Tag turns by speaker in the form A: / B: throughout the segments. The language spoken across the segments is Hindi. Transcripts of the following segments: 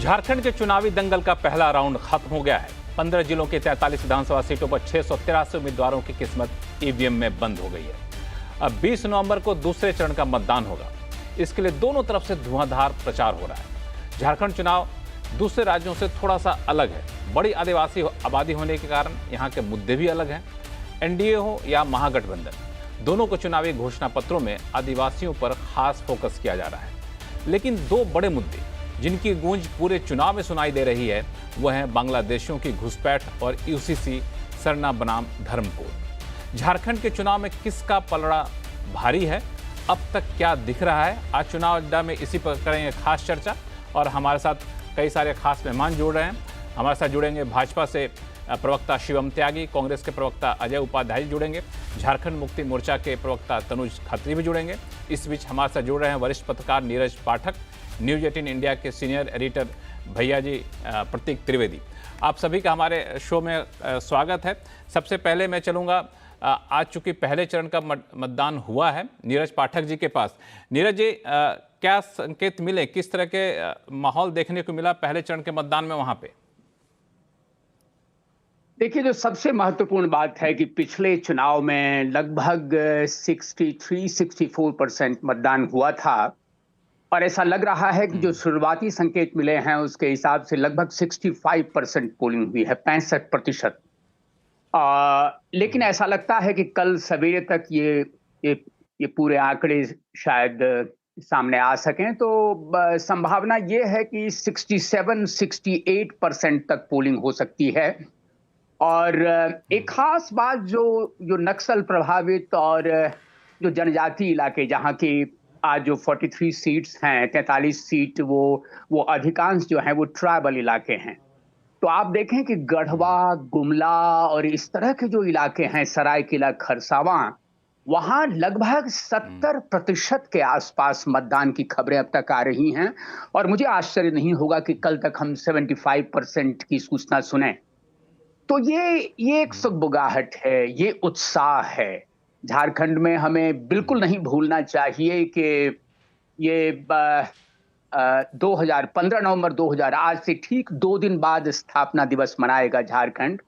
A: झारखंड के चुनावी दंगल का पहला राउंड खत्म हो गया है। 15 जिलों के 43 विधानसभा सीटों पर 683 उम्मीदवारों की किस्मत ईवीएम में बंद हो गई है। अब 20 नवंबर को दूसरे चरण का मतदान होगा। इसके लिए दोनों तरफ से धुआंधार प्रचार हो रहा है। झारखंड चुनाव दूसरे राज्यों से थोड़ा सा अलग है। बड़ी आदिवासी आबादी होने के कारण यहाँ के मुद्दे भी अलग हैं। एनडीए हो या महागठबंधन, दोनों को चुनावी घोषणा पत्रों में आदिवासियों पर खास फोकस किया जा रहा है। लेकिन दो बड़े मुद्दे जिनकी गूंज पूरे चुनाव में सुनाई दे रही है वह है बांग्लादेशियों की घुसपैठ और यूसीसी सरना बनाम धर्म कोड। झारखंड के चुनाव में किसका पलड़ा भारी है, अब तक क्या दिख रहा है? आज चुनाव अड्डा में इसी पर करेंगे खास चर्चा और हमारे साथ कई सारे खास मेहमान जुड़ रहे हैं। हमारे साथ जुड़ेंगे भाजपा से प्रवक्ता शिवम त्यागी, कांग्रेस के प्रवक्ता अजय उपाध्याय जुड़ेंगे, झारखंड मुक्ति मोर्चा के प्रवक्ता तनुज खत्री भी जुड़ेंगे। इस बीच हमारे साथ जुड़ रहे हैं वरिष्ठ पत्रकार नीरज पाठक, न्यूज 18 इंडिया के सीनियर एडिटर भैया जी प्रतीक त्रिवेदी। आप सभी का हमारे शो में स्वागत है। सबसे पहले मैं चलूँगा, आज चूंकि पहले चरण का मतदान हुआ है, नीरज पाठक जी के पास। नीरज जी, क्या संकेत मिले, किस तरह के माहौल देखने को मिला पहले चरण के मतदान में वहाँ पे?
B: देखिए, जो सबसे महत्वपूर्ण बात है कि पिछले चुनाव में लगभग 63-64% मतदान हुआ था और ऐसा लग रहा है कि जो शुरुआती संकेत मिले हैं उसके हिसाब से लगभग 65% पोलिंग हुई है, 65%। लेकिन ऐसा लगता है कि कल सवेरे तक ये पूरे आंकड़े शायद सामने आ सकें, तो संभावना ये है कि 67-68% तक पोलिंग हो सकती है। और एक खास बात जो नक्सल प्रभावित और जो जनजाति इलाके, जहां की आज जो 43 सीट्स हैं, 43 सीट वो अधिकांश जो हैं वो ट्राइबल इलाके हैं। तो आप देखें कि गढ़वा, गुमला और इस तरह के जो इलाके हैं, सरायकेला, खरसावां, वहां लगभग 70% के आसपास मतदान की खबरें अब तक आ रही हैं और मुझे आश्चर्य नहीं होगा कि कल तक हम 75% की सूचना सुने। तो ये एक सुगबुगाहट है, ये उत्साह है। झारखंड में हमें बिल्कुल नहीं भूलना चाहिए कि ये 15 नवंबर 2000, आज से ठीक 2 दिन बाद स्थापना दिवस मनाएगा झारखंड।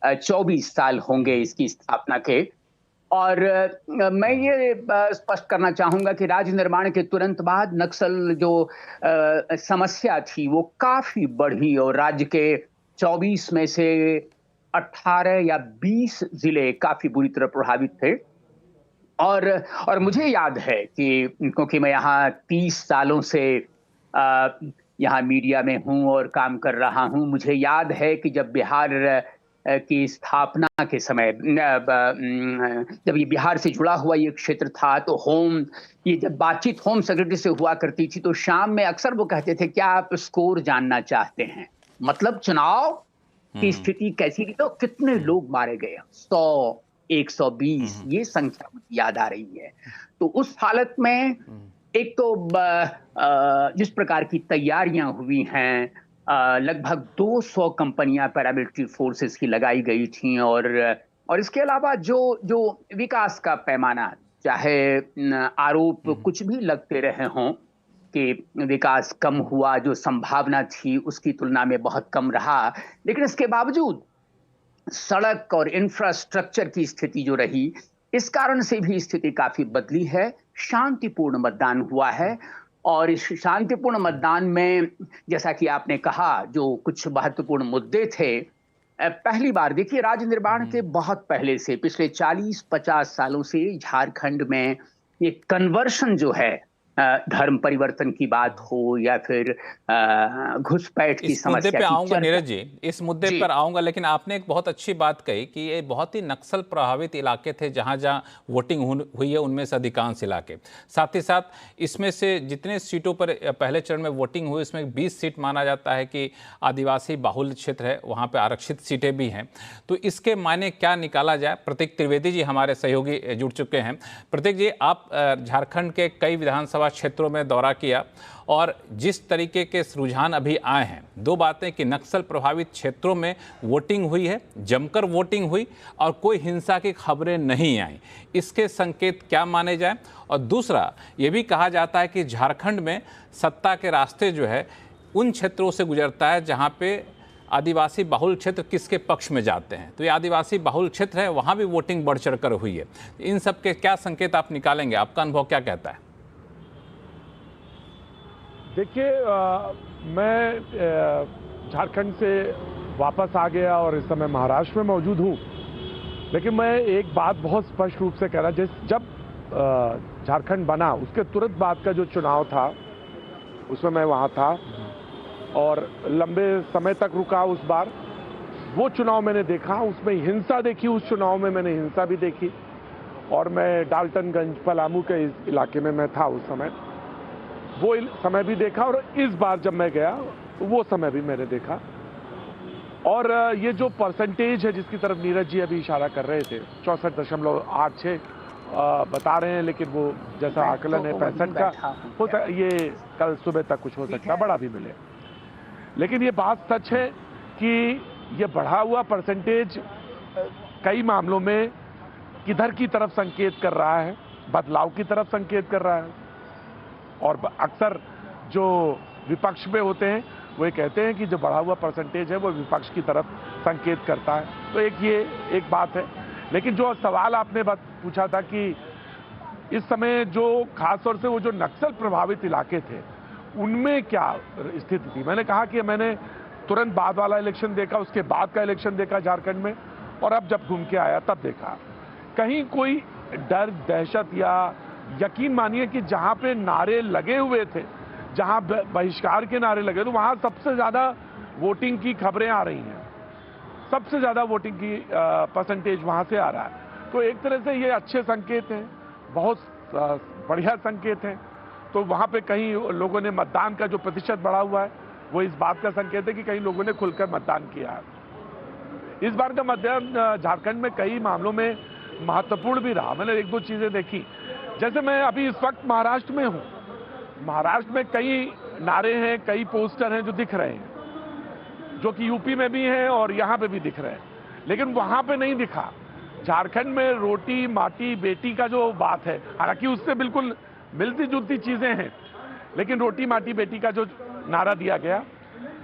B: 24 साल होंगे इसकी स्थापना के। और मैं ये स्पष्ट करना चाहूंगा कि राज्य निर्माण के तुरंत बाद नक्सल जो समस्या थी वो काफी बढ़ी और राज्य के 24 में से 18 या 20 जिले काफी बुरी तरह प्रभावित थे। और मुझे याद है कि क्योंकि मैं यहाँ 30 सालों से यहाँ मीडिया में हूँ और काम कर रहा हूँ, मुझे याद है कि जब बिहार की स्थापना के समय, जब ये बिहार से जुड़ा हुआ ये क्षेत्र था, तो ये जब बातचीत होम सेक्रेटरी से हुआ करती थी तो शाम में अक्सर वो कहते थे, क्या आप स्कोर जानना चाहते हैं? मतलब चुनाव की स्थिति कैसी थी, तो कितने लोग मारे गए, 100, 120, ये संख्या मुझे याद आ रही है। तो उस हालत में एक तो जिस प्रकार की तैयारियां हुई हैं, लगभग 200 कंपनियां पैरामिलिट्री फोर्सेस की लगाई गई थी और इसके अलावा जो विकास का पैमाना, चाहे आरोप कुछ भी लगते रहे हों कि विकास कम हुआ, जो संभावना थी उसकी तुलना में बहुत कम रहा, लेकिन इसके बावजूद सड़क और इंफ्रास्ट्रक्चर की स्थिति जो रही, इस कारण से भी स्थिति काफी बदली है। शांतिपूर्ण मतदान हुआ है और इस शांतिपूर्ण मतदान में, जैसा कि आपने कहा, जो कुछ महत्वपूर्ण मुद्दे थे, पहली बार देखिए, राज्य निर्माण के बहुत पहले से, पिछले 40-50 सालों से झारखंड में ये कन्वर्शन जो है, धर्म परिवर्तन की बात हो या फिर घुसपैठ की समस्या,
A: मुद्दे पे आऊंगा नीरज जी, इस मुद्दे पर आऊंगा, लेकिन आपने एक बहुत अच्छी बात कही कि ये बहुत ही नक्सल प्रभावित इलाके थे, जहां जहां वोटिंग हुई है उनमें से अधिकांश इलाके। साथ ही साथ इसमें से जितने सीटों पर पहले चरण में वोटिंग हुई, इसमें 20 सीट माना जाता है कि आदिवासी बाहुल्य क्षेत्र है, वहाँ पर आरक्षित सीटें भी हैं। तो इसके मायने क्या निकाला जाए? प्रतीक त्रिवेदी जी हमारे सहयोगी जुड़ चुके हैं। प्रतीक जी, आप झारखंड के कई विधानसभा क्षेत्रों में दौरा किया और जिस तरीके के रुझान अभी आए हैं, दो बातें कि नक्सल प्रभावित क्षेत्रों में वोटिंग हुई है, जमकर वोटिंग हुई और कोई हिंसा की खबरें नहीं आई, इसके संकेत क्या माने जाए? और दूसरा, ये भी कहा जाता है कि झारखंड में सत्ता के रास्ते जो है उन क्षेत्रों से गुजरता है जहां पे आदिवासी बहुल क्षेत्र किसके पक्ष में जाते हैं। तो ये आदिवासी बहुल क्षेत्र है, वहां भी वोटिंग बढ़ चढ़ कर हुई है। इन सब के क्या संकेत आप निकालेंगे, आपका अनुभव क्या कहता है?
C: देखिए, मैं झारखंड से वापस आ गया और इस समय महाराष्ट्र में मौजूद हूँ। लेकिन मैं एक बात बहुत स्पष्ट रूप से कह रहा, जब झारखंड बना उसके तुरंत बाद का जो चुनाव था उसमें मैं वहाँ था और लंबे समय तक रुका। उस बार वो चुनाव मैंने देखा, उसमें हिंसा देखी, उस चुनाव में मैंने हिंसा भी देखी। और मैं डाल्टनगंज पलामू के इलाके में मैं था उस समय, वो समय भी देखा। और इस बार जब मैं गया वो समय भी मैंने देखा। और ये जो परसेंटेज है जिसकी तरफ नीरज जी अभी इशारा कर रहे थे, 64.86 बता रहे हैं, लेकिन वो जैसा आकलन है 65 का होता, ये कल सुबह तक कुछ हो सकता, बड़ा भी मिले। लेकिन ये बात सच है कि ये बढ़ा हुआ परसेंटेज कई मामलों में किधर की तरफ संकेत कर रहा है, बदलाव की तरफ संकेत कर रहा है। और अक्सर जो विपक्ष में होते हैं वो ये कहते हैं कि जो बढ़ा हुआ परसेंटेज है वो विपक्ष की तरफ संकेत करता है। तो ये एक बात है। लेकिन जो सवाल आपने पूछा था कि इस समय जो खासतौर से वो जो नक्सल प्रभावित इलाके थे उनमें क्या स्थिति थी, मैंने कहा कि मैंने तुरंत बाद वाला इलेक्शन देखा, उसके बाद का इलेक्शन देखा झारखंड में, और अब जब घूम के आया तब देखा कहीं कोई डर, दहशत या यकीन मानिए कि जहां पे नारे लगे हुए थे, जहां बहिष्कार के नारे लगे, तो वहां सबसे ज्यादा वोटिंग की खबरें आ रही हैं, सबसे ज्यादा वोटिंग की परसेंटेज वहां से आ रहा है। तो एक तरह से ये अच्छे संकेत हैं, बहुत बढ़िया संकेत हैं। तो वहां पे कहीं लोगों ने मतदान का जो प्रतिशत बढ़ा हुआ है वो इस बात का संकेत है कि कई लोगों ने खुलकर मतदान किया है। इस बार का मतदान झारखंड में कई मामलों में महत्वपूर्ण भी रहा। मैंने एक दो चीजें देखी, जैसे मैं अभी इस वक्त महाराष्ट्र में हूं, महाराष्ट्र में कई नारे हैं, कई पोस्टर हैं जो दिख रहे हैं, जो कि यूपी में भी हैं और यहां पे भी दिख रहे हैं, लेकिन वहां पे नहीं दिखा। झारखंड में रोटी माटी बेटी का जो बात है, हालांकि उससे बिल्कुल मिलती जुलती चीजें हैं, लेकिन रोटी माटी बेटी का जो नारा दिया गया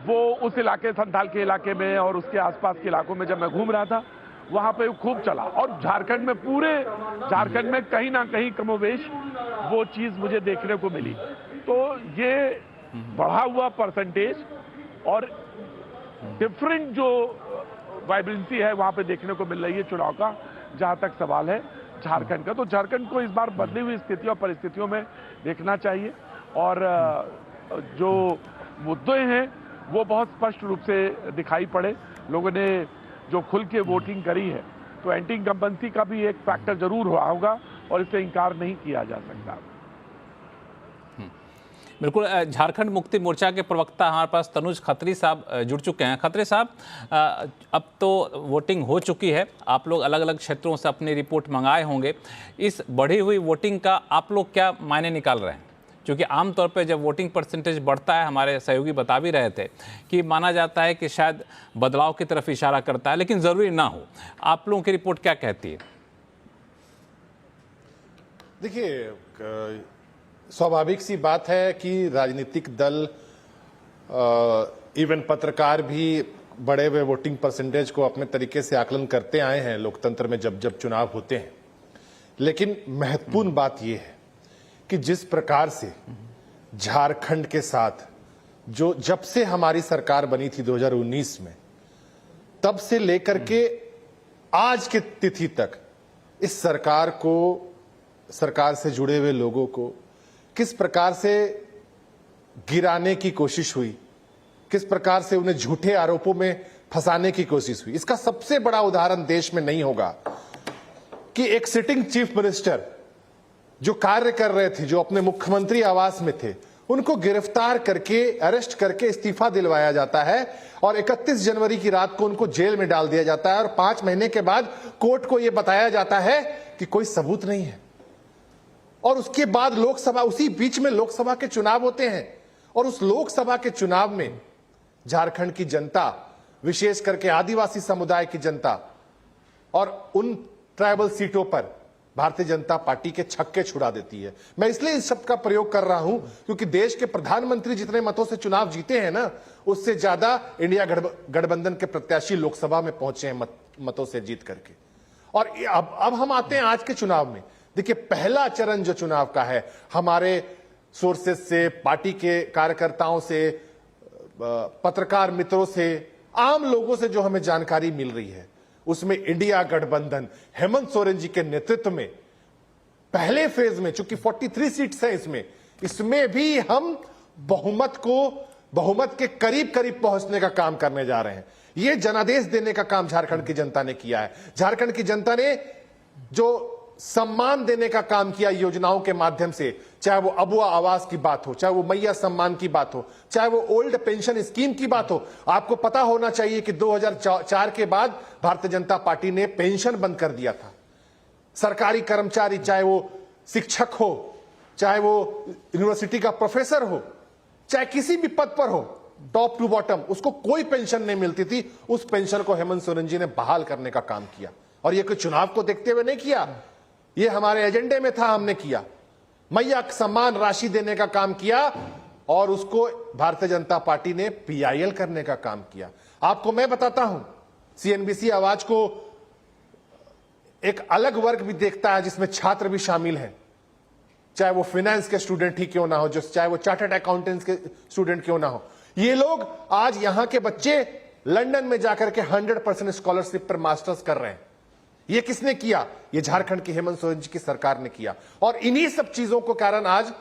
C: वो उस इलाके, संथाल के इलाके में और उसके आसपास के इलाकों में जब मैं घूम रहा था वहां पे खूब चला। और झारखंड में, पूरे झारखंड में कहीं ना कहीं कमोवेश वो चीज मुझे देखने को मिली। तो ये बढ़ा हुआ परसेंटेज और डिफरेंट जो वाइब्रेंसी है वहां पे देखने को मिल रही है चुनाव का, जहां तक सवाल है झारखंड का। तो झारखंड को इस बार बदली हुई स्थितियों और परिस्थितियों में देखना चाहिए और जो मुद्दे हैं वो बहुत स्पष्ट रूप से दिखाई पड़े। लोगों ने जो खुल के वोटिंग करी है, तो एंटी इनकम्बेंसी का भी एक फैक्टर जरूर हुआ होगा और इससे इनकार नहीं किया जा सकता।
A: बिल्कुल। झारखंड मुक्ति मोर्चा के प्रवक्ता हमारे पास तनुज खत्री साहब जुड़ चुके हैं। खत्री साहब, अब तो वोटिंग हो चुकी है, आप लोग अलग अलग क्षेत्रों से अपनी रिपोर्ट मंगाए होंगे। इस बढ़ी हुई वोटिंग का आप लोग क्या मायने निकाल रहे हैं? क्योंकि आमतौर पर जब वोटिंग परसेंटेज बढ़ता है, हमारे सहयोगी बता भी रहे थे कि माना जाता है कि शायद बदलाव की तरफ इशारा करता है, लेकिन ज़रूरी ना हो। आप लोगों की रिपोर्ट क्या कहती है?
D: देखिए, स्वाभाविक सी बात है कि राजनीतिक दल, इवन पत्रकार भी बड़े हुए वोटिंग परसेंटेज को अपने तरीके से आकलन करते आए हैं लोकतंत्र में जब जब चुनाव होते हैं। लेकिन महत्वपूर्ण बात यह है कि जिस प्रकार से झारखंड के साथ जो जब से हमारी सरकार बनी थी 2019 में, तब से लेकर के आज की तिथि तक इस सरकार को, सरकार से जुड़े हुए लोगों को किस प्रकार से गिराने की कोशिश हुई, किस प्रकार से उन्हें झूठे आरोपों में फंसाने की कोशिश हुई, इसका सबसे बड़ा उदाहरण देश में नहीं होगा कि एक सिटिंग चीफ मिनिस्टर जो कार्य कर रहे थे, जो अपने मुख्यमंत्री आवास में थे, उनको गिरफ्तार करके, अरेस्ट करके इस्तीफा दिलवाया जाता है और 31 जनवरी की रात को उनको जेल में डाल दिया जाता है और 5 महीने के बाद कोर्ट को यह बताया जाता है कि कोई सबूत नहीं है। और उसके बाद लोकसभा, उसी बीच में लोकसभा के चुनाव होते हैं और उस लोकसभा के चुनाव में झारखंड की जनता, विशेष करके आदिवासी समुदाय की जनता और उन ट्राइबल सीटों पर भारतीय जनता पार्टी के छक्के छुड़ा देती है। मैं इसलिए इस शब्द का प्रयोग कर रहा हूं क्योंकि देश के प्रधानमंत्री जितने मतों से चुनाव जीते हैं ना, उससे ज्यादा इंडिया गठबंधन के प्रत्याशी लोकसभा में पहुंचे हैं मतों से जीत करके। और अब हम आते हैं आज के चुनाव में। देखिए, पहला चरण जो चुनाव का है, हमारे सोर्सेज से, पार्टी के कार्यकर्ताओं से, पत्रकार मित्रों से, आम लोगों से जो हमें जानकारी मिल रही है, उसमें इंडिया गठबंधन हेमंत सोरेन जी के नेतृत्व में पहले फेज में, चूंकि 43 सीट्स हैं इसमें भी हम बहुमत के करीब करीब पहुंचने का काम करने जा रहे हैं। यह जनादेश देने का काम झारखंड की जनता ने किया है। झारखंड की जनता ने जो सम्मान देने का काम किया योजनाओं के माध्यम से, चाहे वो अबुआ आवास की बात हो, चाहे वो मैया सम्मान की बात हो, चाहे वो ओल्ड पेंशन स्कीम की बात हो। आपको पता होना चाहिए कि 2004 के बाद भारतीय जनता पार्टी ने पेंशन बंद कर दिया था। सरकारी कर्मचारी, चाहे वो शिक्षक हो, चाहे वो यूनिवर्सिटी का प्रोफेसर हो, चाहे किसी भी पद पर हो, टॉप टू बॉटम, उसको कोई पेंशन नहीं मिलती थी। उस पेंशन को हेमंत सोरेन जी ने बहाल करने का काम किया। और ये कोई चुनाव को देखते हुए नहीं किया, ये हमारे एजेंडे में था, हमने किया। मैया सम्मान राशि देने का काम किया और उसको भारतीय जनता पार्टी ने पीआईएल करने का काम किया। आपको मैं बताता हूं, सीएनबीसी आवाज को एक अलग वर्ग भी देखता है जिसमें छात्र भी शामिल हैं, चाहे वो फाइनेंस के स्टूडेंट ही क्यों ना हो, चाहे वो चार्टर्ड अकाउंटेंट्स के स्टूडेंट क्यों ना हो। ये लोग आज यहां के बच्चे लंदन में जाकर के 100% स्कॉलरशिप पर मास्टर्स कर रहे हैं। ये किसने किया? ये झारखंड की हेमंत सोरेन जी की सरकार ने किया। और इन्हीं सब चीजों को कारण आज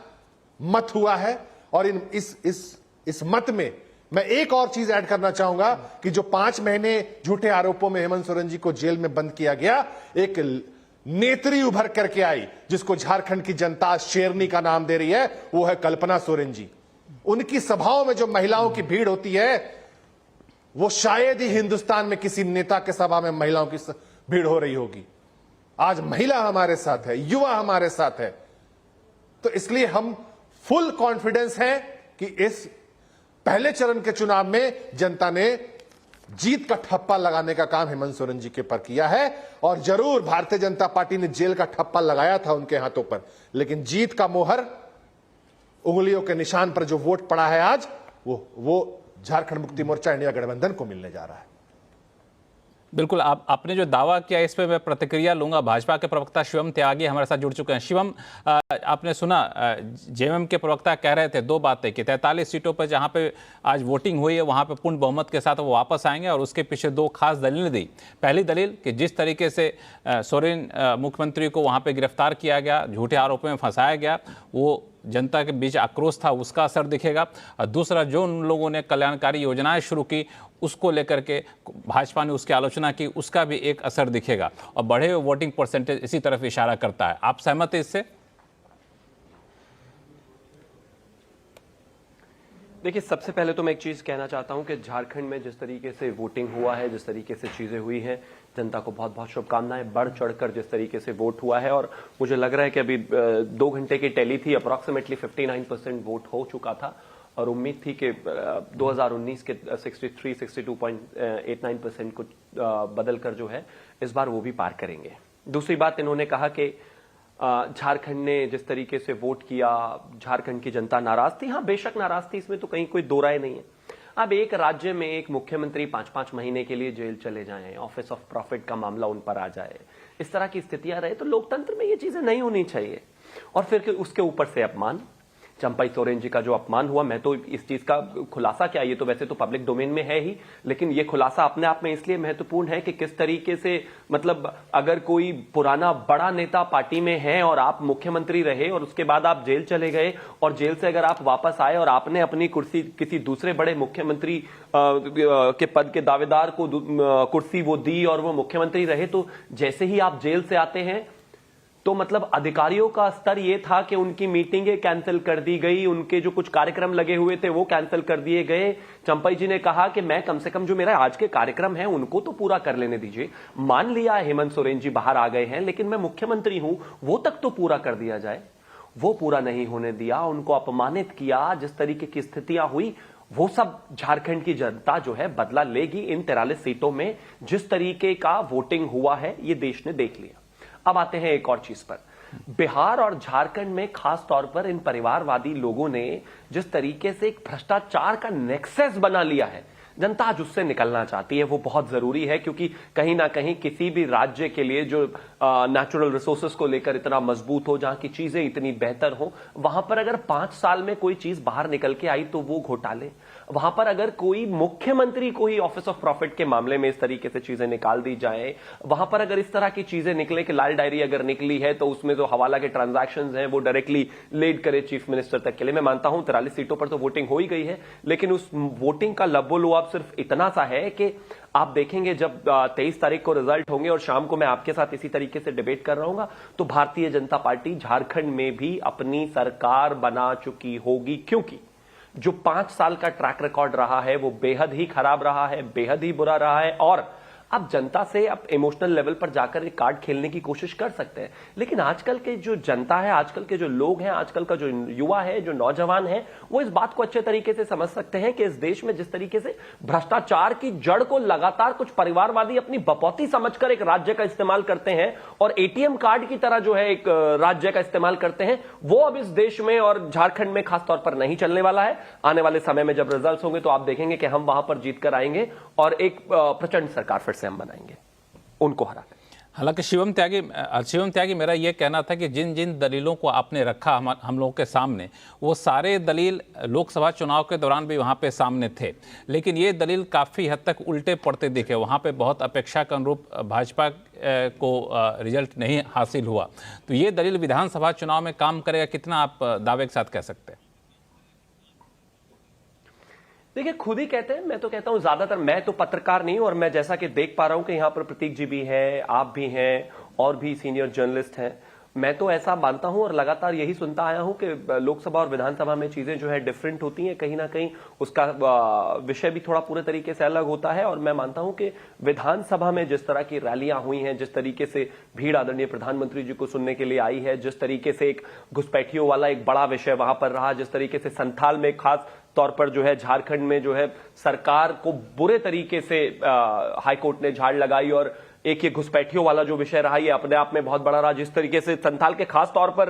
D: मत हुआ है। और इस मत में मैं एक और चीज ऐड करना चाहूंगा कि जो 5 महीने झूठे आरोपों में हेमंत सोरेन जी को जेल में बंद किया गया, एक नेत्री उभर करके आई जिसको झारखंड की जनता शेरनी का नाम दे रही है, वो है कल्पना सोरेन जी। उनकी सभाओं में जो महिलाओं की भीड़ होती है, वो शायद ही हिंदुस्तान में किसी नेता के सभा में महिलाओं की भीड़ हो रही होगी। आज महिला हमारे साथ है, युवा हमारे साथ है। तो इसलिए हम फुल कॉन्फिडेंस है कि इस पहले चरण के चुनाव में जनता ने जीत का ठप्पा लगाने का काम हेमंत सोरेन जी के पर किया है। और जरूर भारतीय जनता पार्टी ने जेल का ठप्पा लगाया था उनके हाथों पर, लेकिन जीत का मोहर, उंगलियों के निशान पर जो वोट पड़ा है आज, वो झारखंड मुक्ति मोर्चा इंडिया गठबंधन को मिलने जा रहा है।
A: बिल्कुल, आपने जो दावा किया इस पे मैं प्रतिक्रिया लूंगा। भाजपा के प्रवक्ता शिवम त्यागी हमारे साथ जुड़ चुके हैं। शिवम, आपने सुना जेएमएम के प्रवक्ता कह रहे थे 2 बातें कि 43 सीटों पर जहां पे आज वोटिंग हुई है वहां पे पूर्ण बहुमत के साथ वो वापस आएंगे, और उसके पीछे 2 खास दलीलें दी। पहली दलील कि जिस तरीके से सोरेन मुख्यमंत्री को वहां पर गिरफ्तार किया गया, झूठे आरोपों में फंसाया गया, वो जनता के बीच आक्रोश था, उसका असर दिखेगा। और दूसरा, जो उन लोगों ने कल्याणकारी योजनाएं शुरू की उसको लेकर के भाजपा ने उसकी आलोचना की, उसका भी एक असर दिखेगा। और बढ़े हुए वोटिंग परसेंटेज इसी तरफ इशारा करता है। आप सहमत हैं इससे?
E: देखिए, सबसे पहले तो मैं एक चीज कहना चाहता हूं कि झारखंड में जिस तरीके से वोटिंग हुआ है, जिस तरीके से चीजें हुई हैं, जनता को बहुत बहुत शुभकामनाएं। बढ़ चढ़कर जिस तरीके से वोट हुआ है, और मुझे लग रहा है कि अभी 2 घंटे की टैली थी, अप्रॉक्सीमेटली 59% वोट हो चुका था। और उम्मीद थी कि 2019 के 62.89% को बदल कर जो है इस बार वो भी पार करेंगे। दूसरी बात, इन्होंने कहा कि झारखंड ने जिस तरीके से वोट किया, झारखंड की जनता नाराज थी। हाँ, बेशक नाराज थी, इसमें तो कहीं कोई दो राय नहीं है। अब एक राज्य में एक मुख्यमंत्री 5-5 महीने के लिए जेल चले जाएं, ऑफिस ऑफ प्रॉफिट का मामला उन पर आ जाए, इस तरह की स्थितियां रहे, तो लोकतंत्र में ये चीजें नहीं होनी चाहिए। और फिर उसके ऊपर से अपमान, चंपई सोरेन जी का जो अपमान हुआ, मैं तो इस चीज का खुलासा क्या, ये तो वैसे तो पब्लिक डोमेन में है ही, लेकिन ये खुलासा अपने आप में इसलिए महत्वपूर्ण है कि किस तरीके से, मतलब अगर कोई पुराना बड़ा नेता पार्टी में है और आप मुख्यमंत्री रहे और उसके बाद आप जेल चले गए, और जेल से अगर आप वापस आए और आपने अपनी कुर्सी किसी दूसरे बड़े मुख्यमंत्री के पद के दावेदार को कुर्सी वो दी और वो मुख्यमंत्री रहे, तो जैसे ही आप जेल से आते हैं तो मतलब अधिकारियों का स्तर यह था कि उनकी मीटिंगें कैंसिल कर दी गई, उनके जो कुछ कार्यक्रम लगे हुए थे वो कैंसिल कर दिए गए। चंपई जी ने कहा कि मैं कम से कम जो मेरा आज के कार्यक्रम है उनको तो पूरा कर लेने दीजिए। मान लिया हेमंत सोरेन जी बाहर आ गए हैं, लेकिन मैं मुख्यमंत्री हूं, वो तक तो पूरा कर दिया जाए। वो पूरा नहीं होने दिया, उनको अपमानित किया। जिस तरीके की स्थितियां हुई वो सब झारखंड की जनता जो है बदला लेगी। इन 43 सीटों में जिस तरीके का वोटिंग हुआ है ये देश ने देख लिया। अब आते हैं एक और चीज पर। बिहार और झारखंड में खास तौर पर इन परिवारवादी लोगों ने जिस तरीके से एक भ्रष्टाचार का नेक्सस बना लिया है, जनता आज उससे निकलना चाहती है। वो बहुत जरूरी है, क्योंकि कहीं ना कहीं किसी भी राज्य के लिए जो नेचुरल रिसोर्सेस को लेकर इतना मजबूत हो, जहां की चीजें इतनी बेहतर हो, वहां पर अगर 5 साल में कोई चीज बाहर निकल के आई तो वो घोटाले। वहां पर अगर कोई मुख्यमंत्री को ही ऑफिस ऑफ प्रॉफिट के मामले में इस तरीके से चीजें निकाल दी जाए, वहां पर अगर इस तरह की चीजें निकले कि लाल डायरी अगर निकली है तो उसमें जो हवाला के ट्रांजैक्शंस हैं वो डायरेक्टली लीड करे चीफ मिनिस्टर तक के लिए। मैं मानता हूं 43 सीटों पर तो वोटिंग हो ही गई है, लेकिन उस वोटिंग का लबोलुआब सिर्फ इतना सा है कि आप देखेंगे जब 23 तारीख को रिजल्ट होंगे और शाम को मैं आपके साथ इसी तरीके से डिबेट कर रहा हूं, तो भारतीय जनता पार्टी झारखंड में भी अपनी सरकार बना चुकी होगी, क्योंकि जो 5 साल का ट्रैक रिकॉर्ड रहा है वो बेहद ही खराब रहा है, बेहद ही बुरा रहा है। और अब जनता से आप इमोशनल लेवल पर जाकर एक कार्ड खेलने की कोशिश कर सकते हैं, लेकिन आजकल के जो जनता है, आजकल के जो लोग हैं, आजकल का जो युवा है, जो नौजवान है, वो इस बात को अच्छे तरीके से समझ सकते हैं कि इस देश में जिस तरीके से भ्रष्टाचार की जड़ को लगातार कुछ परिवारवादी अपनी बपौती समझकर एक राज्य का इस्तेमाल करते हैं और एटीएम कार्ड की तरह जो है एक राज्य का इस्तेमाल करते हैं, वो अब इस देश में और झारखंड में खासतौर पर नहीं चलने वाला है। आने वाले समय में जब रिजल्ट होंगे तो आप देखेंगे कि हम वहां पर जीत कर आएंगे और एक प्रचंड सरकार फिर से हम बनाएंगे उनको हरा कर।
A: हालांकि शिवम त्यागी मेरा यह कहना था कि जिन जिन दलीलों को आपने रखा हम लोगों के सामने, वो सारे दलील लोकसभा चुनाव के दौरान भी वहां पे सामने थे, लेकिन ये दलील काफ़ी हद तक उल्टे पड़ते दिखे। वहां पे बहुत अपेक्षा के अनुरूप भाजपा को रिजल्ट नहीं हासिल हुआ, तो ये दलील विधानसभा चुनाव में काम करेगा, कितना आप दावे के साथ कह सकते हैं?
E: देखिए, खुद ही कहते हैं, मैं तो कहता हूं ज्यादातर, मैं तो पत्रकार नहीं हूं और मैं जैसा कि देख पा रहा हूं कि यहां पर प्रतीक जी भी है, आप भी हैं और भी सीनियर जर्नलिस्ट हैं, मैं तो ऐसा मानता हूं और लगातार यही सुनता आया हूं कि लोकसभा और विधानसभा में चीजें जो है डिफरेंट होती हैं, कहीं ना कहीं उसका विषय भी थोड़ा पूरे तरीके से अलग होता है। और मैं मानता हूं कि विधानसभा में जिस तरह की रैलियां हुई हैं, जिस तरीके से भीड़ आदरणीय प्रधानमंत्री जी को सुनने के लिए आई है, जिस तरीके से एक घुसपैठियों वाला एक बड़ा विषय वहां पर रहा, जिस तरीके से संथाल में खास तौर पर जो है झारखंड में जो है सरकार को बुरे तरीके से हाईकोर्ट ने झाड़ लगाई और एक ये घुसपैठियों वाला जो विषय रहा ये अपने आप में बहुत बड़ा रहा। जिस तरीके से संथाल के खास तौर पर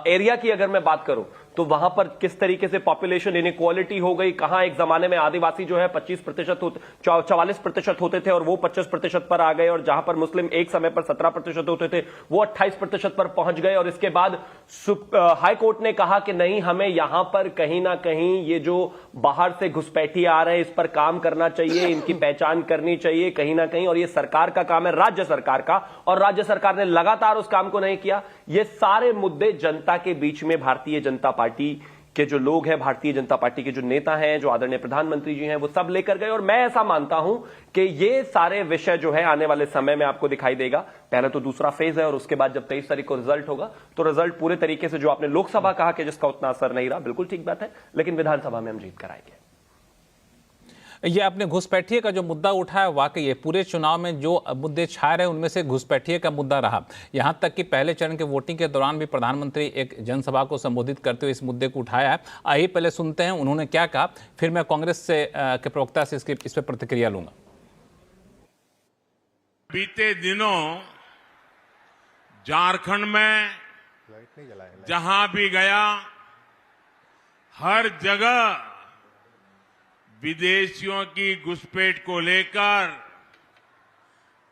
E: एरिया की अगर मैं बात करूं तो वहां पर किस तरीके से पॉपुलेशन इनइक्वालिटी हो गई, कहां एक जमाने में आदिवासी जो है 44% होते थे और वो 25% पर आ गए, और जहां पर मुस्लिम एक समय पर 17% होते थे वो 28% पर पहुंच गए। और इसके बाद हाई कोर्ट ने कहा कि नहीं, हमें यहां पर कहीं ना कहीं ये जो बाहर से घुसपैठिए आ रहे हैं इस पर काम करना चाहिए, इनकी पहचान करनी चाहिए कहीं ना कहीं, और ये सरकार का काम है, राज्य सरकार का, और राज्य सरकार ने लगातार उस काम को नहीं किया। ये सारे मुद्दे जनता के बीच में भारतीय जनता पार्टी के जो लोग हैं, भारतीय जनता पार्टी के जो नेता हैं, जो आदरणीय प्रधानमंत्री जी हैं, वो सब लेकर गए। और मैं ऐसा मानता हूं कि ये सारे विषय जो है आने वाले समय में आपको दिखाई देगा। पहले तो दूसरा फेज है और उसके बाद जब 23 तारीख को रिजल्ट होगा तो रिजल्ट पूरे तरीके से, जो आपने लोकसभा कहा कि जिसका उतना असर नहीं रहा, बिल्कुल ठीक बात है, लेकिन विधानसभा में हम जीत कर आएंगे।
A: ये आपने घुसपैठिए का जो मुद्दा उठाया, वाकई ये पूरे चुनाव में जो मुद्दे छाए रहे उनमें से घुसपैठिए का मुद्दा रहा। यहां तक कि पहले चरण के वोटिंग के दौरान भी प्रधानमंत्री एक जनसभा को संबोधित करते हुए इस मुद्दे को उठाया है। आइए पहले सुनते हैं उन्होंने क्या कहा, फिर मैं कांग्रेस से के प्रवक्ता से इस पर प्रतिक्रिया लूंगा।
F: बीते दिनों झारखंड में जहां भी गया, हर जगह विदेशियों की घुसपैठ को लेकर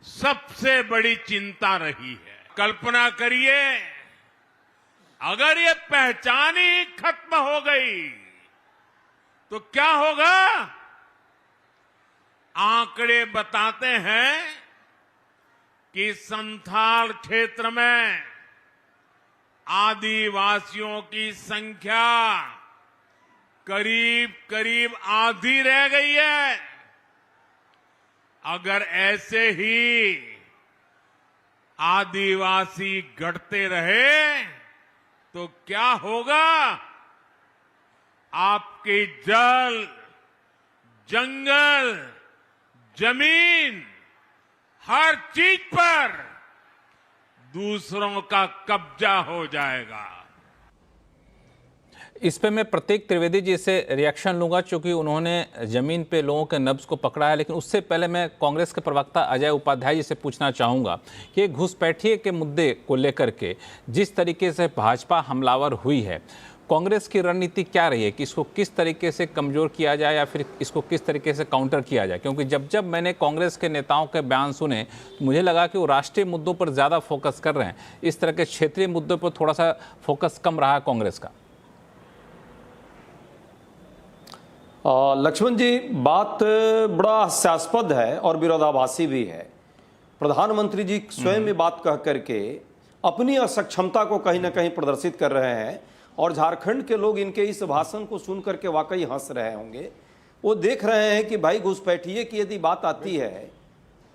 F: सबसे बड़ी चिंता रही है। कल्पना करिए, अगर ये पहचान ही खत्म हो गई तो क्या होगा? आंकड़े बताते हैं कि संथाल क्षेत्र में आदिवासियों की संख्या करीब करीब आधी रह गई है। अगर ऐसे ही आदिवासी घटते रहे तो क्या होगा? आपकी जल, जंगल, जमीन, हर चीज पर दूसरों का कब्जा हो जाएगा।
A: इस पे मैं प्रतीक त्रिवेदी जी से रिएक्शन लूंगा, क्योंकि उन्होंने जमीन पे लोगों के नब्ज को पकड़ा है। लेकिन उससे पहले मैं कांग्रेस के प्रवक्ता अजय उपाध्याय जी से पूछना चाहूँगा कि घुसपैठिए के मुद्दे को लेकर के जिस तरीके से भाजपा हमलावर हुई है, कांग्रेस की रणनीति क्या रही है कि इसको किस तरीके से कमज़ोर किया जाए या फिर इसको किस तरीके से काउंटर किया जाए? क्योंकि जब जब मैंने कांग्रेस के नेताओं के बयान सुने तो मुझे लगा कि वो राष्ट्रीय मुद्दों पर ज़्यादा फोकस कर रहे हैं, इस तरह के क्षेत्रीय मुद्दों पर थोड़ा सा फोकस कम रहा कांग्रेस का।
G: लक्ष्मण जी, बात बड़ा हास्यास्पद है और विरोधाभासी भी है। प्रधानमंत्री जी स्वयं में बात कह करके अपनी असक्षमता को कहीं ना कहीं प्रदर्शित कर रहे हैं और झारखंड के लोग इनके इस भाषण को सुन करके वाकई हंस रहे होंगे। वो देख रहे हैं कि भाई घुसपैठिए की यदि बात आती है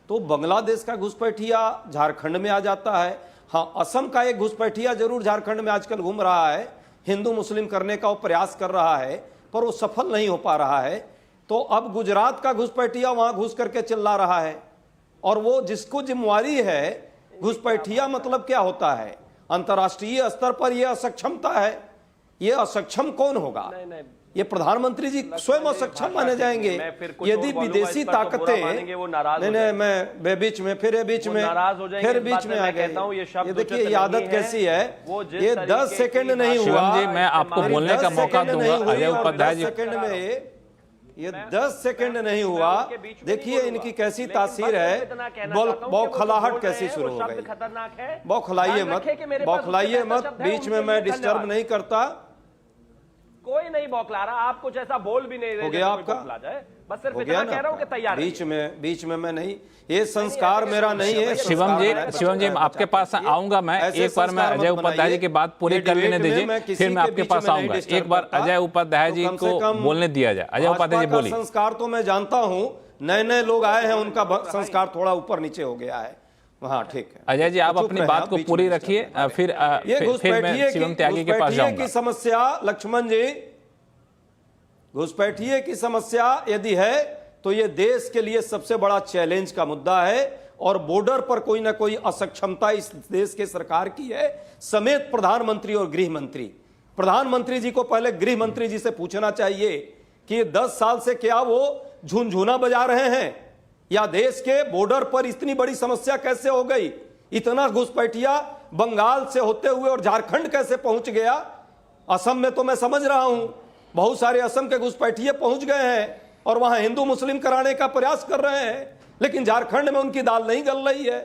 G: तो बांग्लादेश का घुसपैठिया झारखंड में आ जाता है। हाँ, असम का एक घुसपैठिया जरूर झारखंड में आजकल घूम रहा है, हिंदू मुस्लिम करने का वो प्रयास कर रहा है, पर वो सफल नहीं हो पा रहा है। तो अब गुजरात का घुसपैठिया वहां घुस करके चिल्ला रहा है, और वो जिसको जिम्मेवारी है घुसपैठिया मतलब क्या होता है? अंतर्राष्ट्रीय स्तर पर यह असक्षमता है। ये असक्षम कौन होगा? ये प्रधानमंत्री जी स्वयं असक्षम माने जाएंगे यदि विदेशी ताकतें। नहीं, मैं बीच में फिर आ गए। ये देखिए ये आदत कैसी है, ये 10 सेकंड नहीं हुआ।
A: शिवम जी, मैं आपको बोलने का मौका दूंगा। अजय उपाध्याय जी,
G: 10 सेकंड में ये 10 सेकंड नहीं हुआ। देखिए इनकी कैसी तासीर है, बौखलाहट कैसी शुरू हो गई। बौखलाइए मत, बीच में मैं डिस्टर्ब नहीं करता।
E: कोई नहीं बौखला रहा, आप कुछ ऐसा बोल भी नहीं रहे
G: हो गया आपका,
E: बस सिर्फ इतना कह रहा हूं कि तैयार।
G: बीच में मैं नहीं, ये संस्कार मेरा नहीं है।
A: शिवम जी आपके पास आऊंगा मैं। एक बार मैं अजय उपाध्याय जी की बात पूरी कर लेने दीजिए, फिर मैं आपके पास आऊंगा। एक बार अजय उपाध्याय जी को बोलने दिया जाए। अजय उपाध्याय जी बोलिए।
G: संस्कार तो मैं जानता हूँ, नए लोग आए हैं, उनका संस्कार थोड़ा ऊपर नीचे हो गया है। हाँ ठीक है
A: अजय जी, आप अपनी बात को पूरी रखिए, फिर मैं शिवम त्यागी के पास जाऊंगा।
G: समस्या लक्ष्मण जी, घुसपैठिए की समस्या यदि है तो ये देश के लिए सबसे बड़ा चैलेंज का मुद्दा है, और बॉर्डर पर कोई ना कोई असक्षमता इस देश के सरकार की है, समेत प्रधानमंत्री और गृह मंत्री। प्रधानमंत्री जी को पहले गृह मंत्री जी से पूछना चाहिए कि 10 साल से क्या वो झुनझुना बजा रहे हैं, या देश के बॉर्डर पर इतनी बड़ी समस्या कैसे हो गई? इतना घुसपैठिया बंगाल से होते हुए और झारखंड कैसे पहुंच गया? असम में तो मैं समझ रहा हूं, बहुत सारे असम के घुसपैठिए पहुंच गए हैं और वहां हिंदू मुस्लिम कराने का प्रयास कर रहे हैं, लेकिन झारखंड में उनकी दाल नहीं गल रही है।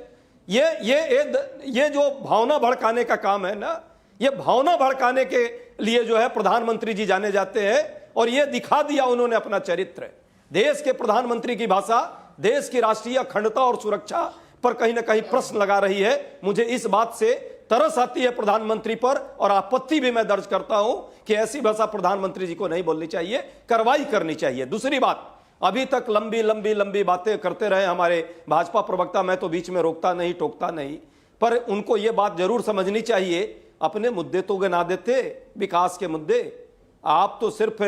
G: ये जो भावना भड़काने का काम है ना, ये भावना भड़काने के लिए जो है प्रधानमंत्री जी जाने जाते हैं, और ये दिखा दिया उन्होंने अपना चरित्र। देश के प्रधानमंत्री की भाषा देश की राष्ट्रीय अखंडता और सुरक्षा पर कहीं ना कहीं प्रश्न लगा रही है। मुझे इस बात से तरस आती है प्रधानमंत्री पर, और आपत्ति भी मैं दर्ज करता हूं कि ऐसी भाषा प्रधानमंत्री जी को नहीं बोलनी चाहिए, कार्रवाई करनी चाहिए। दूसरी बात, अभी तक लंबी बातें करते रहे हमारे भाजपा प्रवक्ता, मैं तो बीच में रोकता नहीं टोकता नहीं, पर उनको यह बात जरूर समझनी चाहिए, अपने मुद्दे तो गिना देते, विकास के मुद्दे। आप तो सिर्फ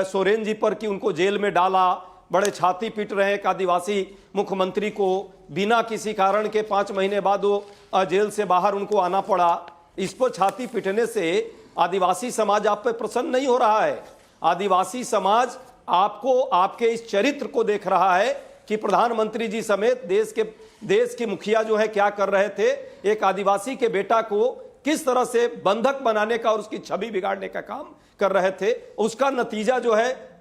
G: सोरेन जी पर कि उनको जेल में डाला, बड़े छाती पीट रहे हैं। एक आदिवासी मुख्यमंत्री को बिना किसी कारण के 5 महीने बाद वो जेल से बाहर उनको आना पड़ा। इस पर छाती पीटने से आदिवासी समाज आप पे प्रसन्न नहीं हो रहा है। आदिवासी समाज आपको, आपके इस चरित्र को देख रहा है कि प्रधानमंत्री जी समेत देश के मुखिया जो है क्या कर रहे थे, एक आदिवासी के बेटा को किस तरह से बंधक बनाने का और उसकी छवि बिगाड़ने का काम कर रहे थे। उसका नतीजा जो है,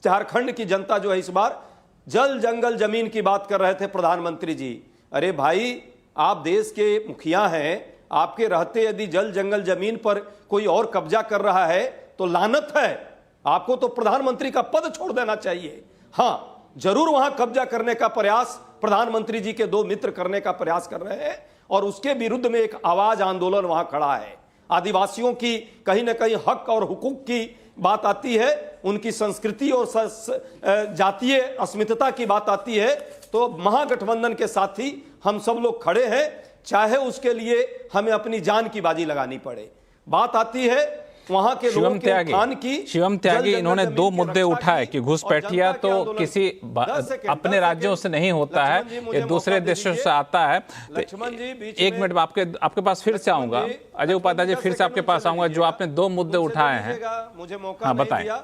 G: झारखंड की जनता जो है इस बार जल जंगल जमीन की बात कर रहे थे प्रधानमंत्री जी। अरे भाई, आप देश के मुखिया हैं, आपके रहते यदि जल जंगल जमीन पर कोई और कब्जा कर रहा है तो लानत है। आपको तो प्रधानमंत्री का पद छोड़ देना चाहिए। हाँ, जरूर वहां कब्जा करने का प्रयास प्रधानमंत्री जी के 2 मित्र करने का प्रयास कर रहे हैं, और उसके विरुद्ध में एक आवाज आंदोलन वहां खड़ा है। आदिवासियों की कहीं ना कहीं हक और हुकूक की बात आती है, उनकी संस्कृति और जातीय अस्मिता की बात आती है, तो महागठबंधन के साथ ही हम सब लोग खड़े हैं, चाहे उसके लिए हमें अपनी जान की बाजी लगानी पड़े। बात आती है वहां के लोगों के उत्थान की।
A: शिवम त्यागी, इन्होंने दो मुद्दे उठाए कि घुसपैठिया तो किसी अपने राज्यों से नहीं होता है, ये दूसरे देशों से आता है।
G: लक्ष्मण जी,
A: एक मिनट आपके पास फिर से आऊंगा, अजय उपाध्याय जी, फिर से आपके पास आऊंगा। जो आपने दो मुद्दे उठाए हैं,
G: मुझे मौका नहीं दिया,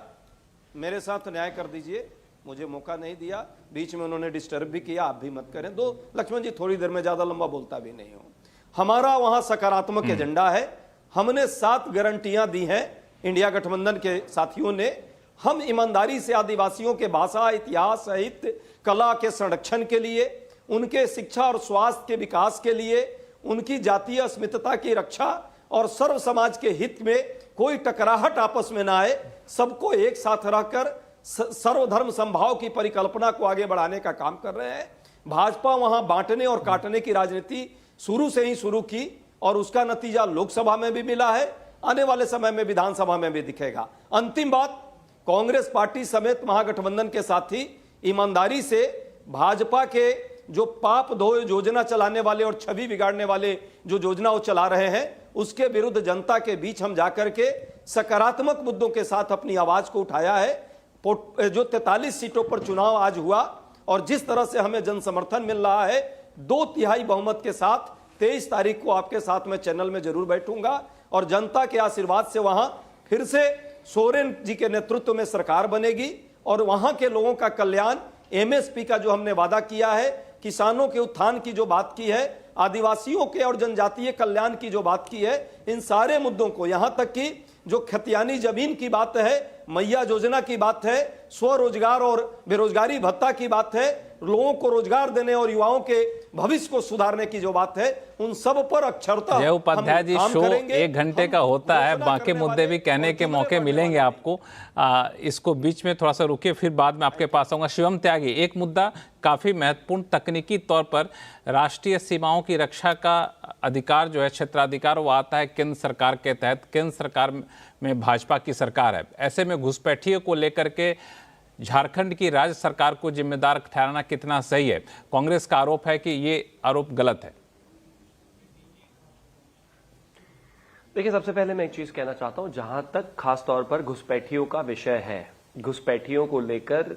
G: मेरे साथ न्याय कर दीजिए, मुझे मौका नहीं दिया, बीच में उन्होंने डिस्टर्ब भी किया, आप भी मत करें। दो लक्ष्मण जी, थोड़ी देर में ज्यादा लंबा बोलता भी नहीं हूं। हमारा वहां सकारात्मक एजेंडा है, हमने 7 गारंटियां दी हैं इंडिया गठबंधन के साथियों ने। हम ईमानदारी से आदिवासियों के भाषा, इतिहास, साहित्य, कला के संरक्षण के लिए, उनके शिक्षा और स्वास्थ्य के विकास के लिए, उनकी जातीय अस्मिता की रक्षा और सर्व समाज के हित में कोई टकराहट आपस में ना आए, सबको एक साथ रहकर सर्वधर्म समभाव की परिकल्पना को आगे बढ़ाने का काम कर रहे हैं। भाजपा वहां बांटने और काटने की राजनीति शुरू से ही शुरू की और उसका नतीजा लोकसभा में भी मिला है, आने वाले समय में विधानसभा में भी दिखेगा। अंतिम बात, कांग्रेस पार्टी समेत महागठबंधन के साथी ईमानदारी से भाजपा के जो पाप धो योजना चलाने वाले और छवि बिगाड़ने वाले जो योजना वो चला रहे हैं, उसके विरुद्ध जनता के बीच हम जाकर के सकारात्मक मुद्दों के साथ अपनी आवाज को उठाया है। जो 43 सीटों पर चुनाव आज हुआ और जिस तरह से हमें जन समर्थन मिल रहा है, 2/3 बहुमत के साथ 23 तारीख को आपके साथ में चैनल में जरूर बैठूंगा और जनता के आशीर्वाद से वहां फिर से सोरेन जी के नेतृत्व में सरकार बनेगी और वहां के लोगों का कल्याण, एमएसपी का जो हमने वादा किया है, किसानों के उत्थान की जो बात की है, आदिवासियों के और जनजातीय कल्याण की जो बात की है, इन सारे मुद्दों को, यहां तक कि जो खतियानी जमीन की बात है, मैया योजना की बात है, स्वरोजगार और बेरोजगारी भत्ता की बात है, लोगों को रोजगार देने और युवाओं के भविष्य को सुधारने की जो बात है, उन सब पर अक्षरता
A: जय उपाध्याय जी, शो 1 घंटे का होता है, बाकी मुद्दे भी कहने के मौके मिलेंगे आपको। इसको बीच में थोड़ा सा रुकिए, फिर बाद में आपके पास आऊंगा। शिवम त्यागी, एक मुद्दा काफी महत्वपूर्ण तकनीकी तौर पर राष्ट्रीय सीमाओं की रक्षा का अधिकार जो है, क्षेत्राधिकार, वो आता है केंद्र सरकार के तहत। केंद्र सरकार में भाजपा की सरकार है, ऐसे में घुसपैठियों को लेकर के झारखंड की राज्य सरकार को जिम्मेदार ठहराना कितना सही है? कांग्रेस का आरोप है कि ये आरोप गलत है।
E: देखिए, सबसे पहले मैं एक चीज कहना चाहता हूं, जहां तक खास तौर पर घुसपैठियों का विषय है, घुसपैठियों को लेकर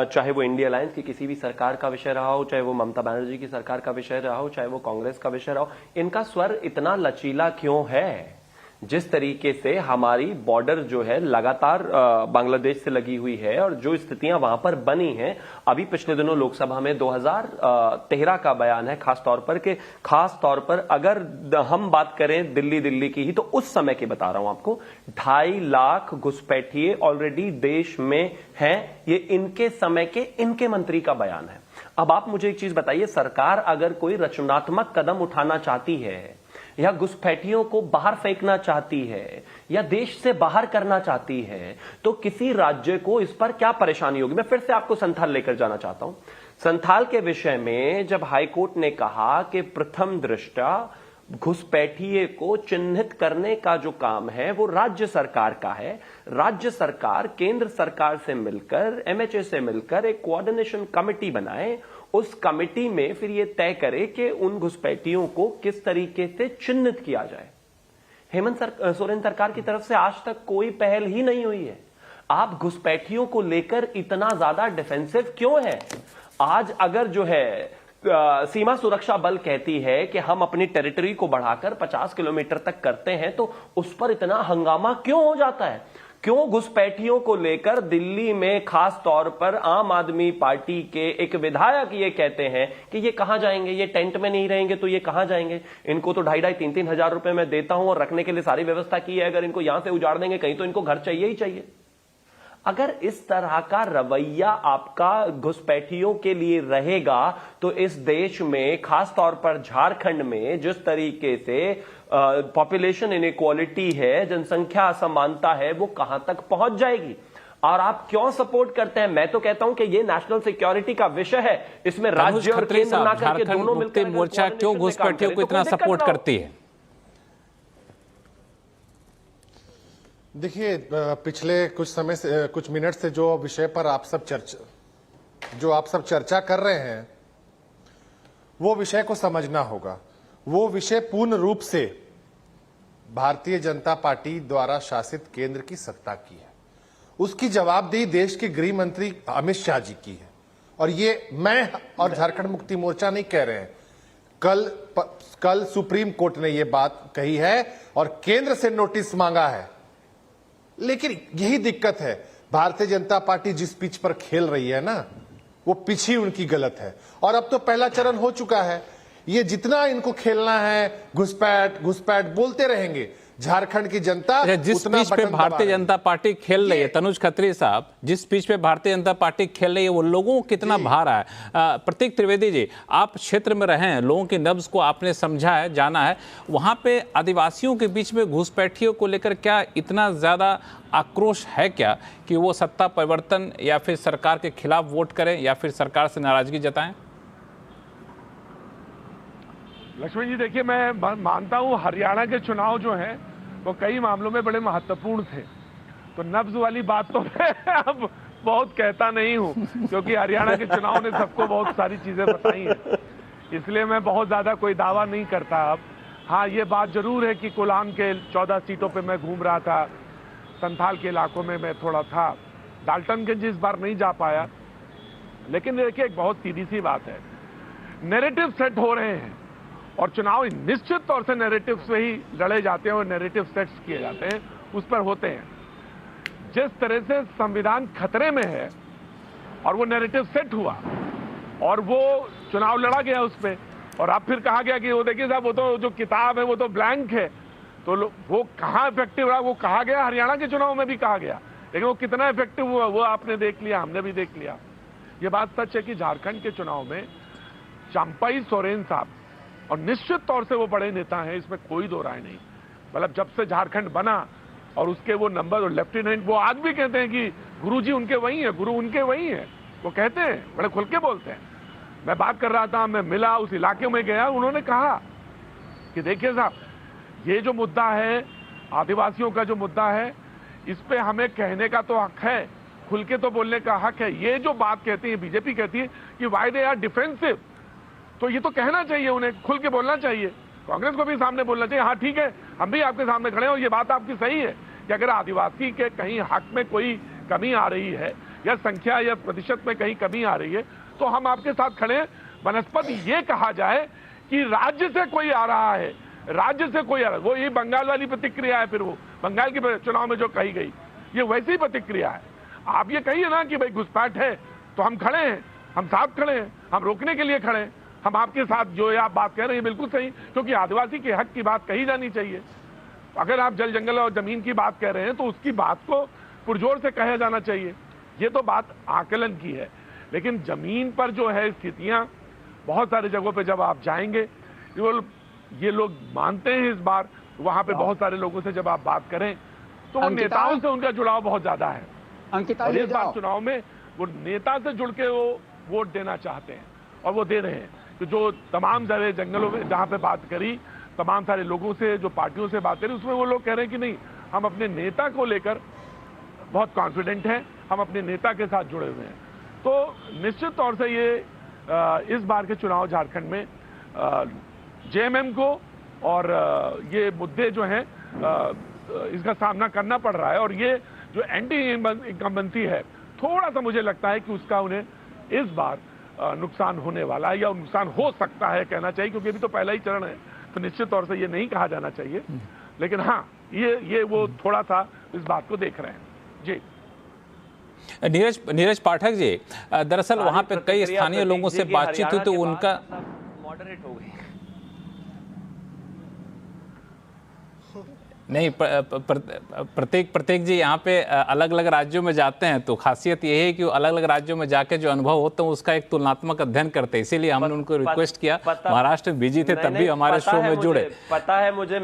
E: चाहे वो इंडिया अलायंस की किसी भी सरकार का विषय रहा हो, चाहे वो ममता बनर्जी की सरकार का विषय रहा हो, चाहे वो कांग्रेस का विषय रहा हो, इनका स्वर इतना लचीला क्यों है? जिस तरीके से हमारी बॉर्डर जो है लगातार बांग्लादेश से लगी हुई है और जो स्थितियां वहां पर बनी हैं, अभी पिछले दिनों लोकसभा में 2013 का बयान है, खास तौर पर अगर हम बात करें दिल्ली की ही, तो उस समय के बता रहा हूं आपको, 2.5 लाख घुसपैठिए ऑलरेडी देश में हैं। ये इनके समय के इनके मंत्री का बयान है। अब आप मुझे एक चीज बताइए, सरकार अगर कोई रचनात्मक कदम उठाना चाहती है या घुसपैठियों को बाहर फेंकना चाहती है या देश से बाहर करना चाहती है, तो किसी राज्य को इस पर क्या परेशानी होगी? मैं फिर से आपको संथाल लेकर जाना चाहता हूं। संथाल के विषय में जब हाईकोर्ट ने कहा कि प्रथम दृष्टया घुसपैठिए को चिन्हित करने का जो काम है वो राज्य सरकार का है, राज्य सरकार केंद्र सरकार से मिलकर, एमएचए से मिलकर एक कोऑर्डिनेशन कमेटी बनाए, उस कमेटी में फिर यह तय करे कि उन घुसपैठियों को किस तरीके से चिन्हित किया जाए। हेमंत सोरेन सरकार की तरफ से आज तक कोई पहल ही नहीं हुई है। आप घुसपैठियों को लेकर इतना ज्यादा डिफेंसिव क्यों है? आज अगर जो है सीमा सुरक्षा बल कहती है कि हम अपनी टेरिटरी को बढ़ाकर 50 किलोमीटर तक करते हैं, तो उस पर इतना हंगामा क्यों हो जाता है? क्यों घुसपैठियों को लेकर दिल्ली में खास तौर पर आम आदमी पार्टी के एक विधायक ये कहते हैं कि ये कहां जाएंगे, ये टेंट में नहीं रहेंगे तो ये कहां जाएंगे? इनको तो 2,500-3,000 हजार रुपए मैं देता हूं और रखने के लिए सारी व्यवस्था की है, अगर इनको यहां से उजाड़ देंगे कहीं तो इनको घर चाहिए ही चाहिए। अगर इस तरह का रवैया आपका घुसपैठियों के लिए रहेगा तो इस देश में, खास तौर पर झारखंड में, जिस तरीके से पॉपुलेशन इनइक्वालिटी है, जनसंख्या असमानता है, वो कहां तक पहुंच जाएगी? और आप क्यों सपोर्ट करते हैं? मैं तो कहता हूं कि ये नेशनल सिक्योरिटी का विषय है, इसमें राज्य और केंद्र ना करके दोनों मिलकर
A: मोर्चा क्यों घुसपैठियों को इतना सपोर्ट करती है?
D: देखिए, पिछले कुछ मिनट से जो विषय पर आप सब चर्चा कर रहे हैं, वो विषय को समझना होगा। वो विषय पूर्ण रूप से भारतीय जनता पार्टी द्वारा शासित केंद्र की सत्ता की है, उसकी जवाबदेही देश के गृह मंत्री अमित शाह जी की है। और ये मैं और झारखंड मुक्ति मोर्चा नहीं कह रहे हैं, कल सुप्रीम कोर्ट ने यह बात कही है और केंद्र से नोटिस मांगा है। लेकिन यही दिक्कत है, भारतीय जनता पार्टी जिस पिच पर खेल रही है ना, वो पिच ही उनकी गलत है। और अब तो पहला चरण हो चुका है, ये जितना इनको खेलना है घुसपैठ घुसपैठ बोलते रहेंगे, झारखंड की जनता
A: जिस पिच पे भारतीय जनता पार्टी खेल रही है, तनुज खत्री साहब, जिस पिच पे भारतीय जनता पार्टी खेल रही है वो लोगों को कितना भार है। प्रतीक त्रिवेदी जी, आप क्षेत्र में रहे हैं, लोगों की नब्ज को आपने समझा है, जाना है, वहां पे आदिवासियों के बीच में घुसपैठियों को लेकर क्या इतना ज्यादा आक्रोश है क्या कि वो सत्ता परिवर्तन या फिर सरकार के खिलाफ वोट करें या फिर सरकार से नाराजगी जताएं?
C: लक्ष्मण जी देखिए, मैं मानता हूं हरियाणा के चुनाव जो हैं वो कई मामलों में बड़े महत्वपूर्ण थे, तो नब्ज वाली बात तो मैं अब बहुत कहता नहीं हूं, क्योंकि हरियाणा के चुनाव ने सबको बहुत सारी चीजें बताई हैं, इसलिए मैं बहुत ज्यादा कोई दावा नहीं करता। अब हाँ, ये बात जरूर है कि कोलान के 14 सीटों पे मैं घूम रहा था, संथाल के इलाकों में मैं थोड़ा था, डाल्टनगंज इस बार नहीं जा पाया। लेकिन देखिए, एक बहुत सीधी सी बात है, नैरेटिव सेट हो रहे हैं और चुनाव निश्चित तौर से नैरेटिव से ही लड़े जाते हैं और नैरेटिव सेट्स किए जाते हैं, उस पर होते हैं। जिस तरह से संविधान खतरे में है और वो नैरेटिव सेट हुआ और वो चुनाव लड़ा गया उस पर, और अब फिर कहा गया कि वो देखिए साहब, वो तो जो किताब है वो तो ब्लैंक है, तो वो कहाँ इफेक्टिव रहा, वो कहा गया, हरियाणा के चुनाव में भी कहा गया, लेकिन वो कितना इफेक्टिव हुआ वो आपने देख लिया, हमने भी देख लिया। ये बात सच है कि झारखंड के चुनाव में चंपाई सोरेन साहब, और निश्चित तौर से वो बड़े नेता हैं, इसमें कोई दो राय नहीं, मतलब जब से झारखंड बना और उसके वो नंबर और लेफ्टिनेंट, वो आज भी कहते हैं कि गुरुजी उनके वही हैं, गुरु उनके वही हैं, वो कहते हैं, बड़े खुल के बोलते हैं। मैं बात कर रहा था, मैं मिला, उस इलाके में गया, उन्होंने कहा कि देखिए साहब, ये जो मुद्दा है, आदिवासियों का जो मुद्दा है, इस पे हमें कहने का तो हक है, खुल के तो बोलने का हक है। ये जो बात कहती है बीजेपी, कहती है कि वाई दे आर डिफेंसिव, तो ये तो कहना चाहिए, उन्हें खुल के बोलना चाहिए, कांग्रेस को भी सामने बोलना चाहिए, हाँ ठीक है, हम भी आपके सामने खड़े हैं और ये बात आपकी सही है कि अगर आदिवासी के कहीं हक में कोई कमी आ रही है या संख्या या प्रतिशत में कहीं कमी आ रही है तो हम आपके साथ खड़े हैं। बनस्पत ये कहा जाए कि राज्य से कोई आ रहा है, राज्य से कोई आ रहा है, वो ये बंगाल वाली प्रतिक्रिया है, फिर वो बंगाल के चुनाव में जो कही गई ये वैसी ही प्रतिक्रिया है। आप ये कहिए ना कि भाई घुसपैठ है तो हम खड़े हैं, हम साथ खड़े हैं, हम रोकने के लिए खड़े हैं, हम आपके साथ, जो आप बात कह रहे हैं बिल्कुल सही, क्योंकि आदिवासी के हक की बात कही जानी चाहिए। अगर आप जल जंगल और जमीन की बात कह रहे हैं तो उसकी बात को पुरजोर से कहा जाना चाहिए, ये तो बात आकलन की है। लेकिन जमीन पर जो है स्थितियां, बहुत सारी जगहों पे जब आप जाएंगे, ये लोग मानते हैं इस बार, वहां पे बहुत सारे लोगों से जब आप बात करें तो वो नेताओं से उनका जुड़ाव बहुत ज्यादा है। और इस बार चुनाव में वो नेता से जुड़ के वो वोट देना चाहते हैं और वो दे रहे हैं। तो जो तमाम सारे जंगलों में जहां पे बात करी, तमाम सारे लोगों से, जो पार्टियों से बात करी, उसमें वो लोग कह रहे हैं कि नहीं, हम अपने नेता को लेकर बहुत कॉन्फिडेंट हैं, हम अपने नेता के साथ जुड़े हुए हैं। तो निश्चित तौर से ये इस बार के चुनाव झारखंड में जेएमएम को और ये मुद्दे जो हैं इसका सामना करना पड़ रहा है, और ये जो एंटी इनकम्बेंसी है, थोड़ा सा मुझे लगता है कि उसका उन्हें इस बार नुकसान होने वाला है, या नुकसान हो सकता है कहना चाहिए, क्योंकि अभी तो पहला ही चरण है, तो निश्चित तौर से ये नहीं कहा जाना चाहिए। लेकिन हाँ, ये वो थोड़ा सा इस बात को देख रहे हैं। जी
A: नीरज पाठक जी, दरअसल वहां पे कई स्थानीय लोगों से बातचीत हुई तो उनका
E: मॉडरेट हो गई
A: नहीं, प्रत्येक जी यहाँ पे अलग अलग राज्यों में जाते हैं तो खासियत ये है कि अलग अलग राज्यों में जाके जो अनुभव होता है उसका एक तुलनात्मक अध्ययन करते हैं, इसीलिए हमने उनको रिक्वेस्ट किया, महाराष्ट्र में बिजी थे तब भी हमारे शो में जुड़े।
E: पता है मुझे,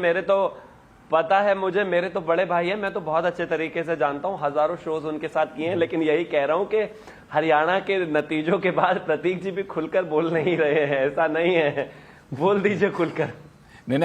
E: मेरे तो बड़े भाई हैं, मैं तो बहुत अच्छे तरीके से जानता हूं, हजारों शोज उनके साथ किए हैं, लेकिन यही कह रहा हूं कि हरियाणा के नतीजों के बाद प्रतीक जी भी खुलकर बोल नहीं रहे हैं, ऐसा नहीं है, बोल दीजिए खुलकर।
A: नहीं,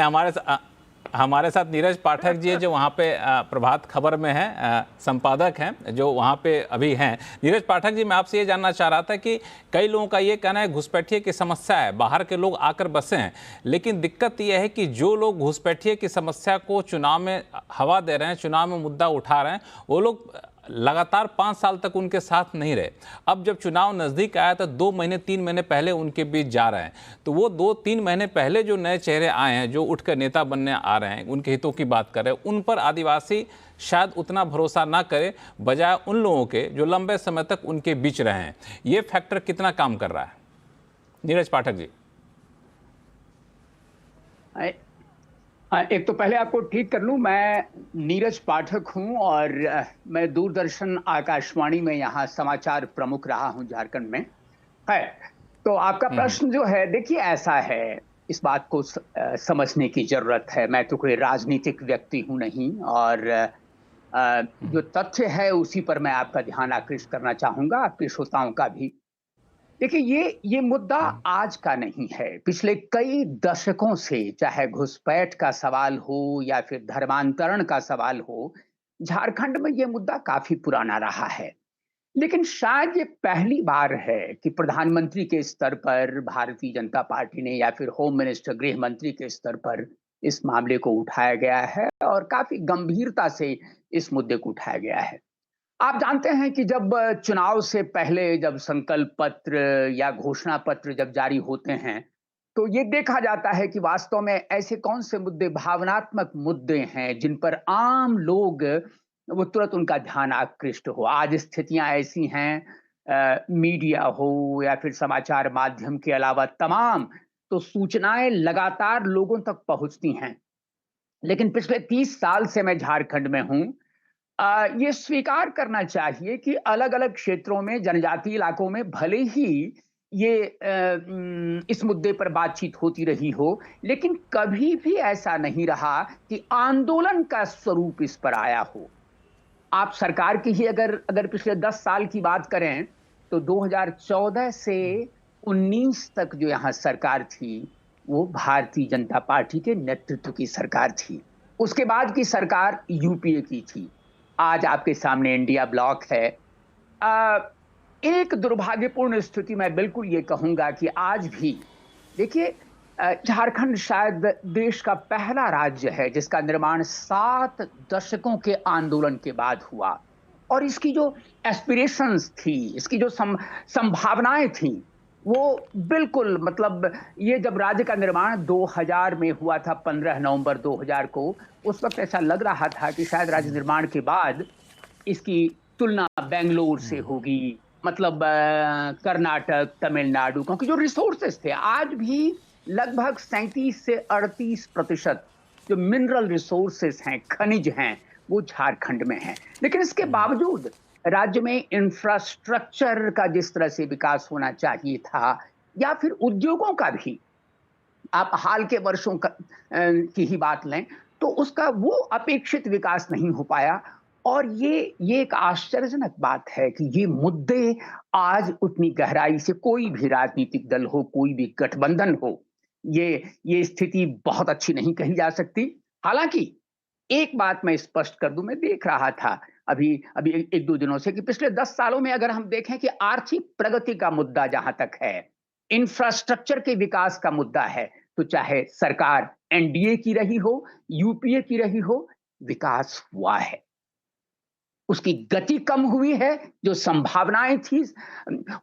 A: हमारे साथ नीरज पाठक जी जो वहाँ पे प्रभात खबर में हैं, संपादक हैं, जो वहाँ पे अभी हैं। नीरज पाठक जी, मैं आपसे ये जानना चाह रहा था कि कई लोगों का ये कहना है घुसपैठिए की समस्या है, बाहर के लोग आकर बसे हैं, लेकिन दिक्कत ये है कि जो लोग घुसपैठिए की समस्या को चुनाव में हवा दे रहे हैं, चुनाव में मुद्दा उठा रहे हैं, वो लोग लगातार 5 साल तक उनके साथ नहीं रहे। अब जब चुनाव नजदीक आया तो 2 महीने 3 महीने पहले उनके बीच जा रहे हैं, तो वो 2-3 महीने पहले जो नए चेहरे आए हैं, जो उठकर नेता बनने आ रहे हैं, उनके हितों की बात कर रहे हैं, उन पर आदिवासी शायद उतना भरोसा ना करे, बजाय उन लोगों के जो लंबे समय तक उनके बीच रहे हैं। ये फैक्टर कितना काम कर रहा है, नीरज पाठक जी?
B: एक तो पहले आपको ठीक कर लूं, मैं नीरज पाठक हूं और मैं दूरदर्शन आकाशवाणी में यहाँ समाचार प्रमुख रहा हूं झारखंड में। है तो आपका प्रश्न जो है, देखिए ऐसा है, इस बात को समझने की जरूरत है। मैं तो कोई राजनीतिक व्यक्ति हूं नहीं, और जो तथ्य है उसी पर मैं आपका ध्यान आकृष्ट करना चाहूंगा, आपके श्रोताओं का भी। देखिए ये मुद्दा आज का नहीं है, पिछले कई दशकों से, चाहे घुसपैठ का सवाल हो या फिर धर्मांतरण का सवाल हो, झारखंड में ये मुद्दा काफी पुराना रहा है। लेकिन शायद ये पहली बार है कि प्रधानमंत्री के स्तर पर भारतीय जनता पार्टी ने, या फिर होम मिनिस्टर, गृह मंत्री के स्तर पर इस मामले को उठाया गया है और काफी गंभीरता से इस मुद्दे को उठाया गया है। आप जानते हैं कि जब चुनाव से पहले जब संकल्प पत्र या घोषणा पत्र जब जारी होते हैं, तो ये देखा जाता है कि वास्तव में ऐसे कौन से मुद्दे, भावनात्मक मुद्दे हैं जिन पर आम लोग वो तुरंत उनका ध्यान आकृष्ट हो। आज स्थितियां ऐसी हैं, मीडिया हो या फिर समाचार माध्यम के अलावा तमाम तो सूचनाएं लगातार लोगों तक पहुंचती हैं। लेकिन पिछले 30 साल से मैं झारखंड में हूं, ये स्वीकार करना चाहिए कि अलग अलग क्षेत्रों में, जनजातीय इलाकों में भले ही ये इस मुद्दे पर बातचीत होती रही हो, लेकिन कभी भी ऐसा नहीं रहा कि आंदोलन का स्वरूप इस पर आया हो। आप सरकार की ही अगर पिछले 10 साल की बात करें, तो 2014 से 19 तक जो यहाँ सरकार थी, वो भारतीय जनता पार्टी के नेतृत्व की सरकार थी। उसके बाद की सरकार यूपीए की थी। आज आपके सामने इंडिया ब्लॉक है। एक दुर्भाग्यपूर्ण स्थिति मैं बिल्कुल ये कहूंगा कि आज भी, देखिए, झारखंड शायद देश का पहला राज्य है जिसका निर्माण 7 दशकों के आंदोलन के बाद हुआ, और इसकी जो एस्पिरेशंस थी, इसकी जो संभावनाएं थी, वो बिल्कुल, मतलब ये जब राज्य का निर्माण 2000 में हुआ था, 15 नवंबर 2000 को, उस वक्त ऐसा लग रहा था कि शायद राज्य निर्माण के बाद इसकी तुलना बेंगलोर से होगी, मतलब कर्नाटक, तमिलनाडु, क्योंकि जो रिसोर्सेस थे, आज भी लगभग 37 से 38% जो मिनरल रिसोर्सेस हैं, खनिज हैं, वो झारखंड में हैं। लेकिन इसके बावजूद राज्य में इंफ्रास्ट्रक्चर का जिस तरह से विकास होना चाहिए था, या फिर उद्योगों का भी, आप हाल के वर्षों की ही बात लें, तो उसका वो अपेक्षित विकास नहीं हो पाया। और ये एक आश्चर्यजनक बात है कि ये मुद्दे आज उतनी गहराई से, कोई भी राजनीतिक दल हो, कोई भी गठबंधन हो, ये स्थिति बहुत अच्छी नहीं कही जा सकती। हालांकि एक बात मैं स्पष्ट कर दूं, मैं देख रहा था अभी 1-2 दिनों से कि पिछले 10 सालों में अगर हम देखें कि आर्थिक प्रगति का मुद्दा जहां तक है, इंफ्रास्ट्रक्चर के विकास का मुद्दा है, तो चाहे सरकार एनडीए की रही हो, यूपीए की रही हो, विकास हुआ है। उसकी गति कम हुई है, जो संभावनाएं थी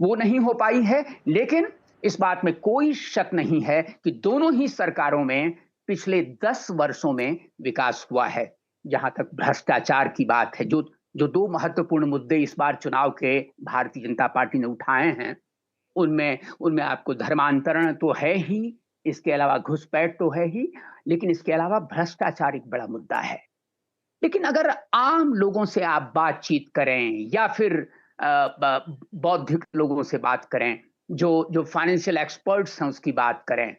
B: वो नहीं हो पाई है, लेकिन इस बात में कोई शक नहीं है कि दोनों ही सरकारों में पिछले 10 वर्षों में विकास हुआ है। जहां तक भ्रष्टाचार की बात है, जो 2 महत्वपूर्ण मुद्दे इस बार चुनाव के भारतीय जनता पार्टी ने उठाए हैं, उनमें आपको धर्मांतरण तो है ही, इसके अलावा घुसपैठ तो है ही, लेकिन इसके अलावा भ्रष्टाचार एक बड़ा मुद्दा है। लेकिन अगर आम लोगों से आप बातचीत करें या फिर बौद्धिक लोगों से बात करें, जो फाइनेंशियल एक्सपर्ट्स हैं उसकी बात करें,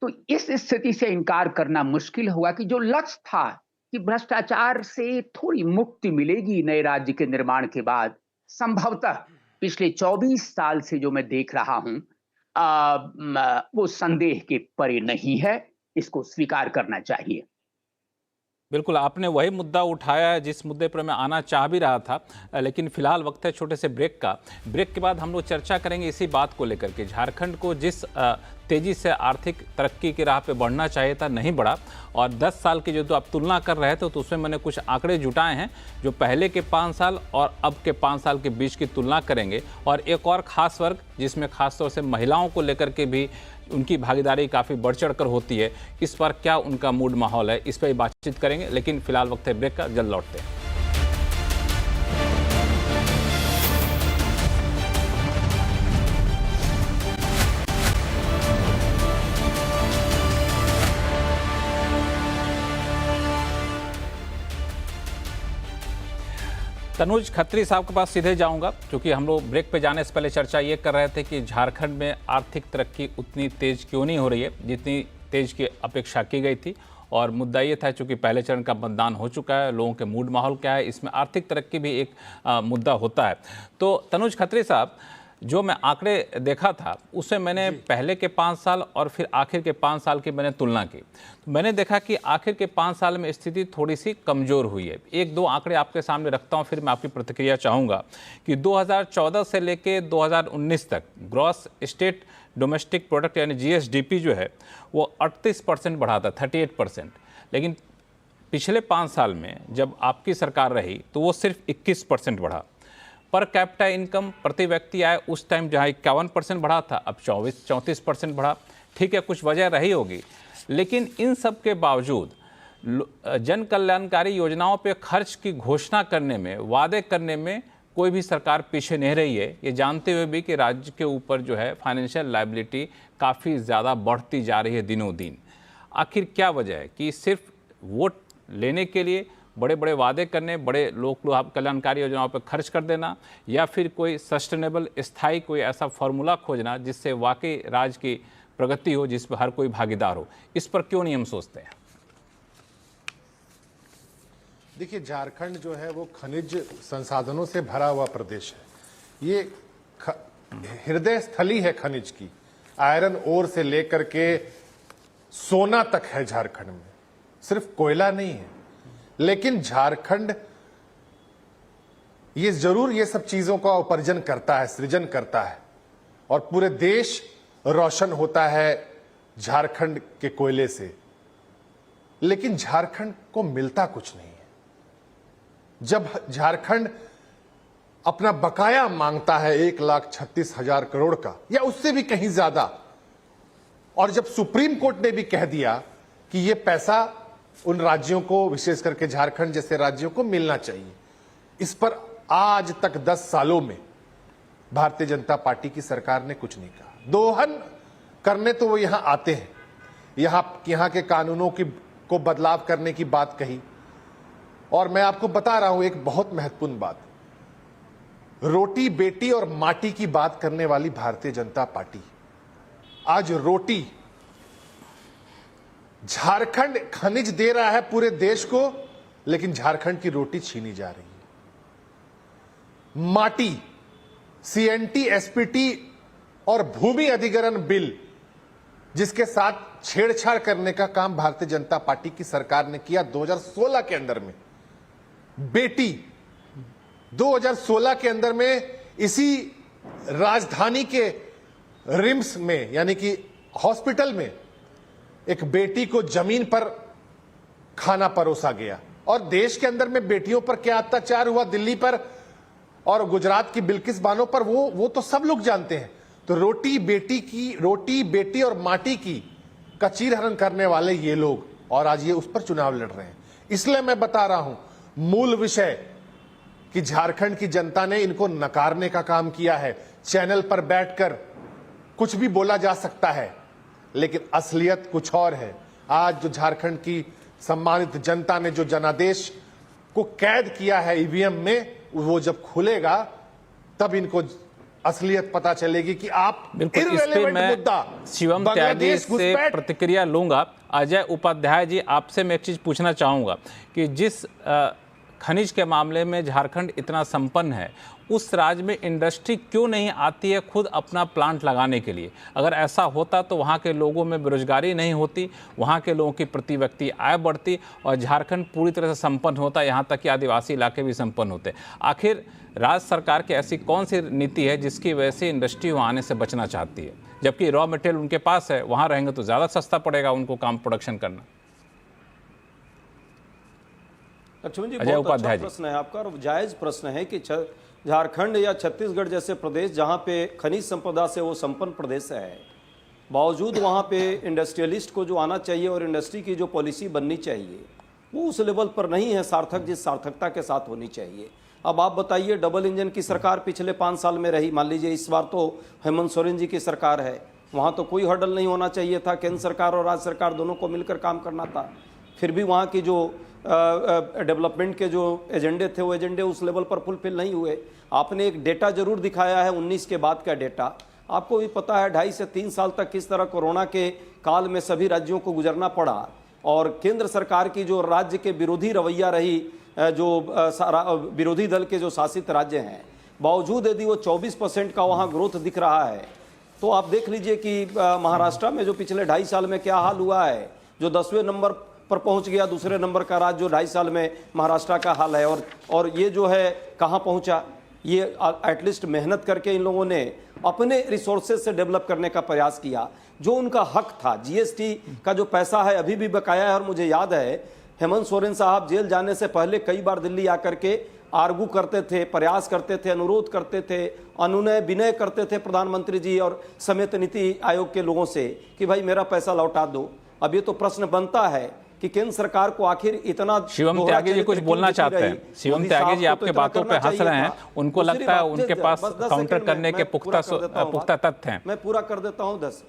B: तो इस स्थिति से इनकार करना मुश्किल होगा कि जो लक्ष्य था कि भ्रष्टाचार से थोड़ी मुक्ति मिलेगी नए राज्य के निर्माण के बाद, संभवतः पिछले 24 साल से जो मैं देख रहा हूं, वो संदेह के परे नहीं है। इसको स्वीकार करना चाहिए।
A: बिल्कुल, आपने वही मुद्दा उठाया है जिस मुद्दे पर मैं आना चाह भी रहा था, लेकिन फिलहाल वक्त है छोटे से ब्रेक का। ब्रेक के बाद हम लोग चर्चा करेंगे इसी बात को लेकर के, झारखंड को जिस तेज़ी से आर्थिक तरक्की की राह पे बढ़ना चाहिए था नहीं बढ़ा, और 10 साल की जो आप तुलना कर रहे थे तो उसमें मैंने कुछ आंकड़े जुटाए हैं जो पहले के 5 साल और अब के 5 साल के बीच की तुलना करेंगे, और एक और ख़ास वर्ग जिसमें ख़ासतौर से महिलाओं को लेकर के भी उनकी भागीदारी काफ़ी बढ़ चढ़ कर होती है, इस पर क्या उनका मूड माहौल है, इस पर बातचीत करेंगे। लेकिन फिलहाल वक्त है ब्रेक का, जल्द लौटते हैं। तनुज खत्री साहब के पास सीधे जाऊंगा, क्योंकि हम लोग ब्रेक पे जाने से पहले चर्चा ये कर रहे थे कि झारखंड में आर्थिक तरक्की उतनी तेज क्यों नहीं हो रही है जितनी तेज की अपेक्षा की गई थी, और मुद्दा ये था चूंकि पहले चरण का मतदान हो चुका है, लोगों के मूड माहौल क्या है, इसमें आर्थिक तरक्की भी एक मुद्दा होता है। तो तनुज खत्री साहब, जो मैं आंकड़े देखा था उससे मैंने पहले के 5 साल और फिर आखिर के 5 साल की मैंने तुलना की, तो मैंने देखा कि आखिर के 5 साल में स्थिति थोड़ी सी कमज़ोर हुई है। 1-2 आंकड़े आपके सामने रखता हूं, फिर मैं आपकी प्रतिक्रिया चाहूँगा कि 2014 से लेके 2019 तक ग्रॉस स्टेट डोमेस्टिक प्रोडक्ट यानी GSDP जो है वो 38% बढ़ा था, 38%। लेकिन पिछले 5 साल में जब आपकी सरकार रही तो वो सिर्फ 21% बढ़ा। पर कैपिटा इनकम प्रति व्यक्ति आय उस टाइम जहाँ 51% बढ़ा था, अब 34% बढ़ा। ठीक है, कुछ वजह रही होगी, लेकिन इन सब के बावजूद जन कल्याणकारी योजनाओं पे खर्च की घोषणा करने में, वादे करने में कोई भी सरकार पीछे नहीं रही है, ये जानते हुए भी कि राज्य के ऊपर जो है फाइनेंशियल लायबिलिटी काफ़ी ज़्यादा बढ़ती जा रही है दिनों दिन। आखिर क्या वजह है कि सिर्फ वोट लेने के लिए बड़े बड़े वादे करने, बड़े लोक कल्याणकारी योजनाओं पर खर्च कर देना, या फिर कोई सस्टेनेबल स्थायी कोई ऐसा फॉर्मूला खोजना जिससे वाकई राज्य की प्रगति हो, जिस पर हर कोई भागीदार हो, इस पर क्यों नहीं हम सोचते हैं?
D: देखिए, झारखंड जो है वो खनिज संसाधनों से भरा हुआ प्रदेश है। ये हृदय स्थली है खनिज की। आयरन ओर से लेकर के सोना तक है झारखंड में, सिर्फ कोयला नहीं है। लेकिन झारखंड ये जरूर ये सब चीजों का उपार्जन करता है, सृजन करता है, और पूरे देश रोशन होता है झारखंड के कोयले से। लेकिन झारखंड को मिलता कुछ नहीं है। जब झारखंड अपना बकाया मांगता है 1,36,000 करोड़ का या उससे भी कहीं ज्यादा, और जब सुप्रीम कोर्ट ने भी कह दिया कि यह पैसा उन राज्यों को, विशेष करके झारखंड जैसे राज्यों को मिलना चाहिए, इस पर आज तक 10 सालों में भारतीय जनता पार्टी की सरकार ने कुछ नहीं कहा। दोहन करने तो वो यहां आते हैं, यहां के कानूनों को बदलाव करने की बात कही। और मैं आपको बता रहा हूं एक बहुत महत्वपूर्ण बात, रोटी बेटी और माटी की बात करने वाली भारतीय जनता पार्टी आज रोटी, झारखंड खनिज दे रहा है पूरे देश को, लेकिन झारखंड की रोटी छीनी जा रही है। माटी, CNT, SPT और भूमि अधिग्रहण बिल जिसके साथ छेड़छाड़ करने का काम भारतीय जनता पार्टी की सरकार ने किया 2016 के अंदर में। बेटी 2016 के अंदर में इसी राजधानी के रिम्स में, यानी कि हॉस्पिटल में, एक बेटी को जमीन पर खाना परोसा गया। और देश के अंदर में बेटियों पर क्या अत्याचार हुआ, दिल्ली पर और गुजरात की बिल्किस बानो पर, वो तो सब लोग जानते हैं। तो रोटी बेटी और माटी की का चीरहरण करने वाले ये लोग, और आज ये उस पर चुनाव लड़ रहे हैं। इसलिए मैं बता रहा हूं मूल विषय कि झारखंड की जनता ने इनको नकारने का काम किया है। चैनल पर बैठकर कुछ भी बोला जा सकता है, लेकिन असलियत कुछ और है। आज जो झारखंड की सम्मानित जनता ने जो जनादेश को कैद किया है EVM में, वो जब खुलेगा तब इनको असलियत पता चलेगी कि आप
A: बिल्कुल इस पे मैं शिवम त्यागी से प्रतिक्रिया लूंगा। अजय उपाध्याय जी, आपसे मैं एक चीज पूछना चाहूंगा कि जिस खनिज के मामले में झारखंड इतना संपन्न है, उस राज्य में इंडस्ट्री क्यों नहीं आती है खुद अपना प्लांट लगाने के लिए? अगर ऐसा होता तो वहाँ के लोगों में बेरोजगारी नहीं होती, वहाँ के लोगों की प्रति व्यक्ति आय बढ़ती और झारखंड पूरी तरह से संपन्न होता, यहाँ तक कि आदिवासी इलाके भी संपन्न होते। आखिर राज्य सरकार की ऐसी कौन सी नीति है जिसकी वजह से इंडस्ट्री वहाँ आने से बचना चाहती है, जबकि रॉ मटेरियल उनके पास है, वहाँ रहेंगे तो ज़्यादा सस्ता पड़ेगा उनको काम प्रोडक्शन करना?
G: लक्ष्मण जी,
A: अजय
G: बहुत अच्छा
A: उपाध्याय जी।
G: प्रश्न है आपका और जायज प्रश्न है कि झारखंड या छत्तीसगढ़ जैसे प्रदेश जहां पे खनिज संपदा से वो संपन्न प्रदेश है, बावजूद वहां पे इंडस्ट्रियलिस्ट को जो आना चाहिए और इंडस्ट्री की जो पॉलिसी बननी चाहिए वो उस लेवल पर नहीं है सार्थक जिस सार्थकता के साथ होनी चाहिए। अब आप बताइए, डबल इंजन की सरकार पिछले 5 साल में रही, मान लीजिए इस बार तो हेमंत सोरेन जी की सरकार है, वहाँ तो कोई हर्डल नहीं होना चाहिए था, केंद्र सरकार और राज्य सरकार दोनों को मिलकर काम करना था। फिर भी वहाँ की जो डेवलपमेंट के जो एजेंडे थे वो एजेंडे उस लेवल पर फुलफिल नहीं हुए। आपने एक डेटा जरूर दिखाया है 19 के बाद का डेटा, आपको भी पता है 2.5 से 3 साल तक किस तरह कोरोना के काल में सभी राज्यों को गुजरना पड़ा और केंद्र सरकार की जो राज्य के विरोधी रवैया रही, जो विरोधी दल के जो शासित राज्य हैं, बावजूद यदि वो 24% का वहाँ ग्रोथ दिख रहा है तो आप देख लीजिए कि महाराष्ट्र में जो पिछले 2.5 साल में क्या हाल हुआ है, जो 10वें नंबर पर पहुंच गया, दूसरे नंबर का राज्य जो 2.5 साल में महाराष्ट्र का हाल है, और ये जो है कहाँ पहुंचा, ये एटलीस्ट मेहनत करके इन लोगों ने अपने रिसोर्सेज से डेवलप करने का प्रयास किया, जो उनका हक था। जीएसटी का जो पैसा है अभी भी बकाया है और मुझे याद है हेमंत सोरेन साहब जेल जाने से पहले कई बार दिल्ली आकर के आर्गू करते थे, प्रयास करते थे, अनुरोध करते थे, अनुनय विनय करते थे प्रधानमंत्री जी और समेत नीति आयोग के लोगों से कि भाई मेरा पैसा लौटा दो। अब ये तो प्रश्न बनता है कि केंद्र सरकार को आखिर इतना।
A: शिवम त्यागी जी कुछ बोलना चाहते हैं। शिवम त्यागी जी आपके बातों पे हंस रहे हैं, उनको लगता है उनके पास काउंटर करने के पुख्ता तथ्य हैं।
G: मैं पूरा कर देता हूं 10।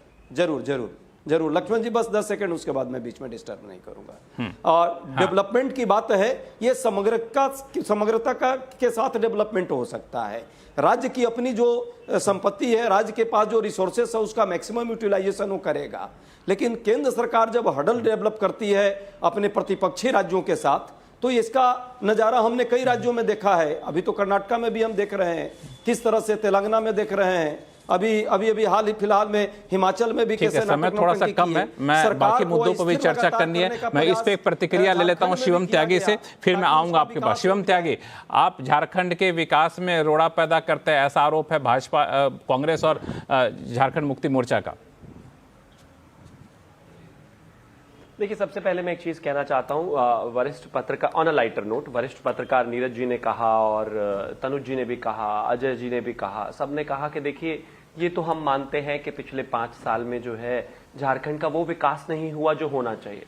G: जरूर लक्ष्मण जी, बस 10 सेकंड, उसके बाद मैं बीच में डिस्टर्ब नहीं करूंगा। और डेवलपमेंट की बात है, ये समग्रता के साथ डेवलपमेंट हो सकता है। राज्य की अपनी जो संपत्ति है, राज्य के पास जो रिसोर्सेस है, उसका मैक्सिमम यूटिलाइजेशन वो करेगा। लेकिन केंद्र सरकार जब हडल डेवलप करती है अपने प्रतिपक्षी राज्यों के साथ, तो इसका नजारा हमने कई राज्यों में देखा है। अभी तो कर्नाटका में भी हम देख रहे हैं किस तरह से, तेलंगाना में देख रहे हैं, अभी हाल ही फिलहाल में हिमाचल में भी कैसे।
A: समय थोड़ा सा कम है, मैं बाकी मुद्दों पर भी चर्चा करनी है। मैं इस पे एक प्रतिक्रिया ले लेता हूं शिवम त्यागी से, फिर मैं आऊंगा आपके पास। शिवम त्यागी, आप झारखंड के विकास में रोड़ा पैदा करते हैं, ऐसा आरोप है भाजपा, कांग्रेस और झारखंड मुक्ति मोर्चा का।
E: देखिए, सबसे पहले मैं एक चीज कहना चाहता हूं, वरिष्ठ पत्रकार, ऑन अ लाइटर नोट, वरिष्ठ पत्रकार नीरज जी ने कहा और तनुज जी ने भी कहा, अजय जी ने भी कहा, सबने कहा कि देखिए ये तो हम मानते हैं कि पिछले 5 साल में जो है झारखंड का वो विकास नहीं हुआ जो होना चाहिए।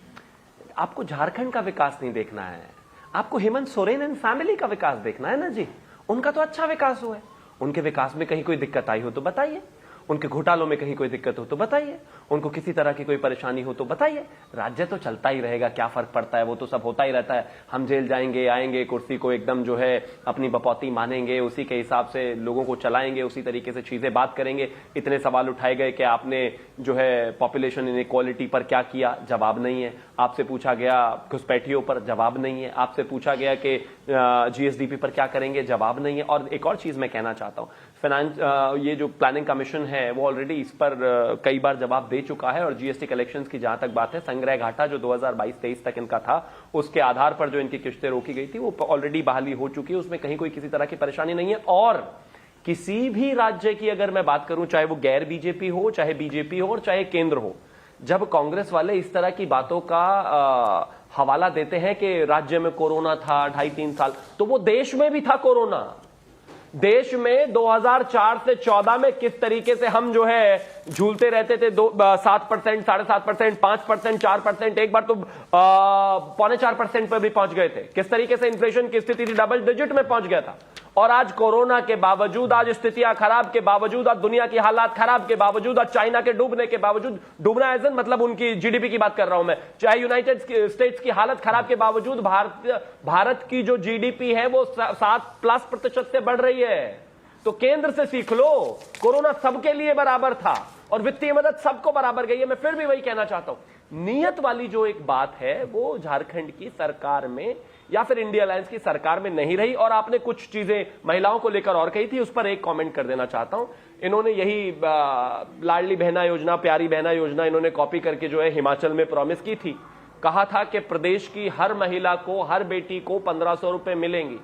E: आपको झारखंड का विकास नहीं देखना है, आपको हेमंत सोरेन एंड फैमिली का विकास देखना है ना जी। उनका तो अच्छा विकास हुआ है, उनके विकास में कहीं कोई दिक्कत आई हो तो बताइए, उनके घोटालों में कहीं कोई दिक्कत हो तो बताइए, उनको किसी तरह की कोई परेशानी हो तो बताइए। राज्य तो चलता ही रहेगा, क्या फर्क पड़ता है, वो तो सब होता ही रहता है। हम जेल जाएंगे, आएंगे, कुर्सी को एकदम जो है अपनी बपौती मानेंगे, उसी के हिसाब से लोगों को चलाएंगे, उसी तरीके से चीजें बात करेंगे। इतने सवाल उठाए गए कि आपने जो है पॉपुलेशन इनइक्वालिटी पर क्या किया, जवाब नहीं है। आपसे पूछा गया घुसपैठियों पर, जवाब नहीं है। आपसे पूछा गया कि जीएसडीपी पर क्या करेंगे, जवाब नहीं है। और एक और चीज मैं कहना चाहता हूं, ये जो प्लानिंग कमीशन है वो ऑलरेडी इस पर कई बार जवाब दे चुका है। और जीएसटी कलेक्शंस की जहां तक बात है, संग्रह घाटा जो 2022-23 तक इनका था, उसके आधार पर जो इनकी किश्तें रोकी गई थी वो ऑलरेडी बहाली हो चुकी है, उसमें कहीं कोई किसी तरह की परेशानी नहीं है। और किसी भी राज्य की अगर मैं बात करूं, चाहे वो गैर बीजेपी हो, चाहे बीजेपी हो और चाहे केंद्र हो, जब कांग्रेस वाले इस तरह की बातों का हवाला देते हैं कि राज्य में कोरोना था 2.5-3 साल, तो वो देश में भी था कोरोना। देश में 2004 से 14 में किस तरीके से हम जो है झूलते रहते थे, 7%, 7.5%, 5%, 4%, एक बार तो 3.25% पर भी पहुंच गए थे। किस तरीके से इन्फ्लेशन की स्थिति थी, डबल डिजिट में पहुंच गया था। और आज कोरोना के बावजूद, आज स्थितियां खराब के बावजूद, आज दुनिया की हालात खराब के बावजूद, आज चाइना के डूबने के बावजूद, डूबना एज मतलब उनकी जीडीपी की बात कर रहा हूं मैं, चाहे यूनाइटेड स्टेट्स की हालत खराब के बावजूद भारत की जो जीडीपी है वो 7+% से बढ़ रही है। तो केंद्र से सीख लो, कोरोना सबके लिए बराबर था और वित्तीय मदद सबको बराबर गई है। मैं फिर भी वही कहना चाहता हूं, नियत वाली जो एक बात है वो झारखंड की सरकार में या फिर इंडिया अलायंस की सरकार में नहीं रही। और आपने कुछ चीजें महिलाओं को लेकर और कही थी, उस पर एक कमेंट कर देना चाहता हूं। इन्होंने यही लाडली बहना योजना, प्यारी बहना योजना इन्होंने कॉपी करके जो है हिमाचल में प्रॉमिस की थी। कहा था कि प्रदेश की हर महिला को, हर बेटी को 1500 रुपए मिलेंगी।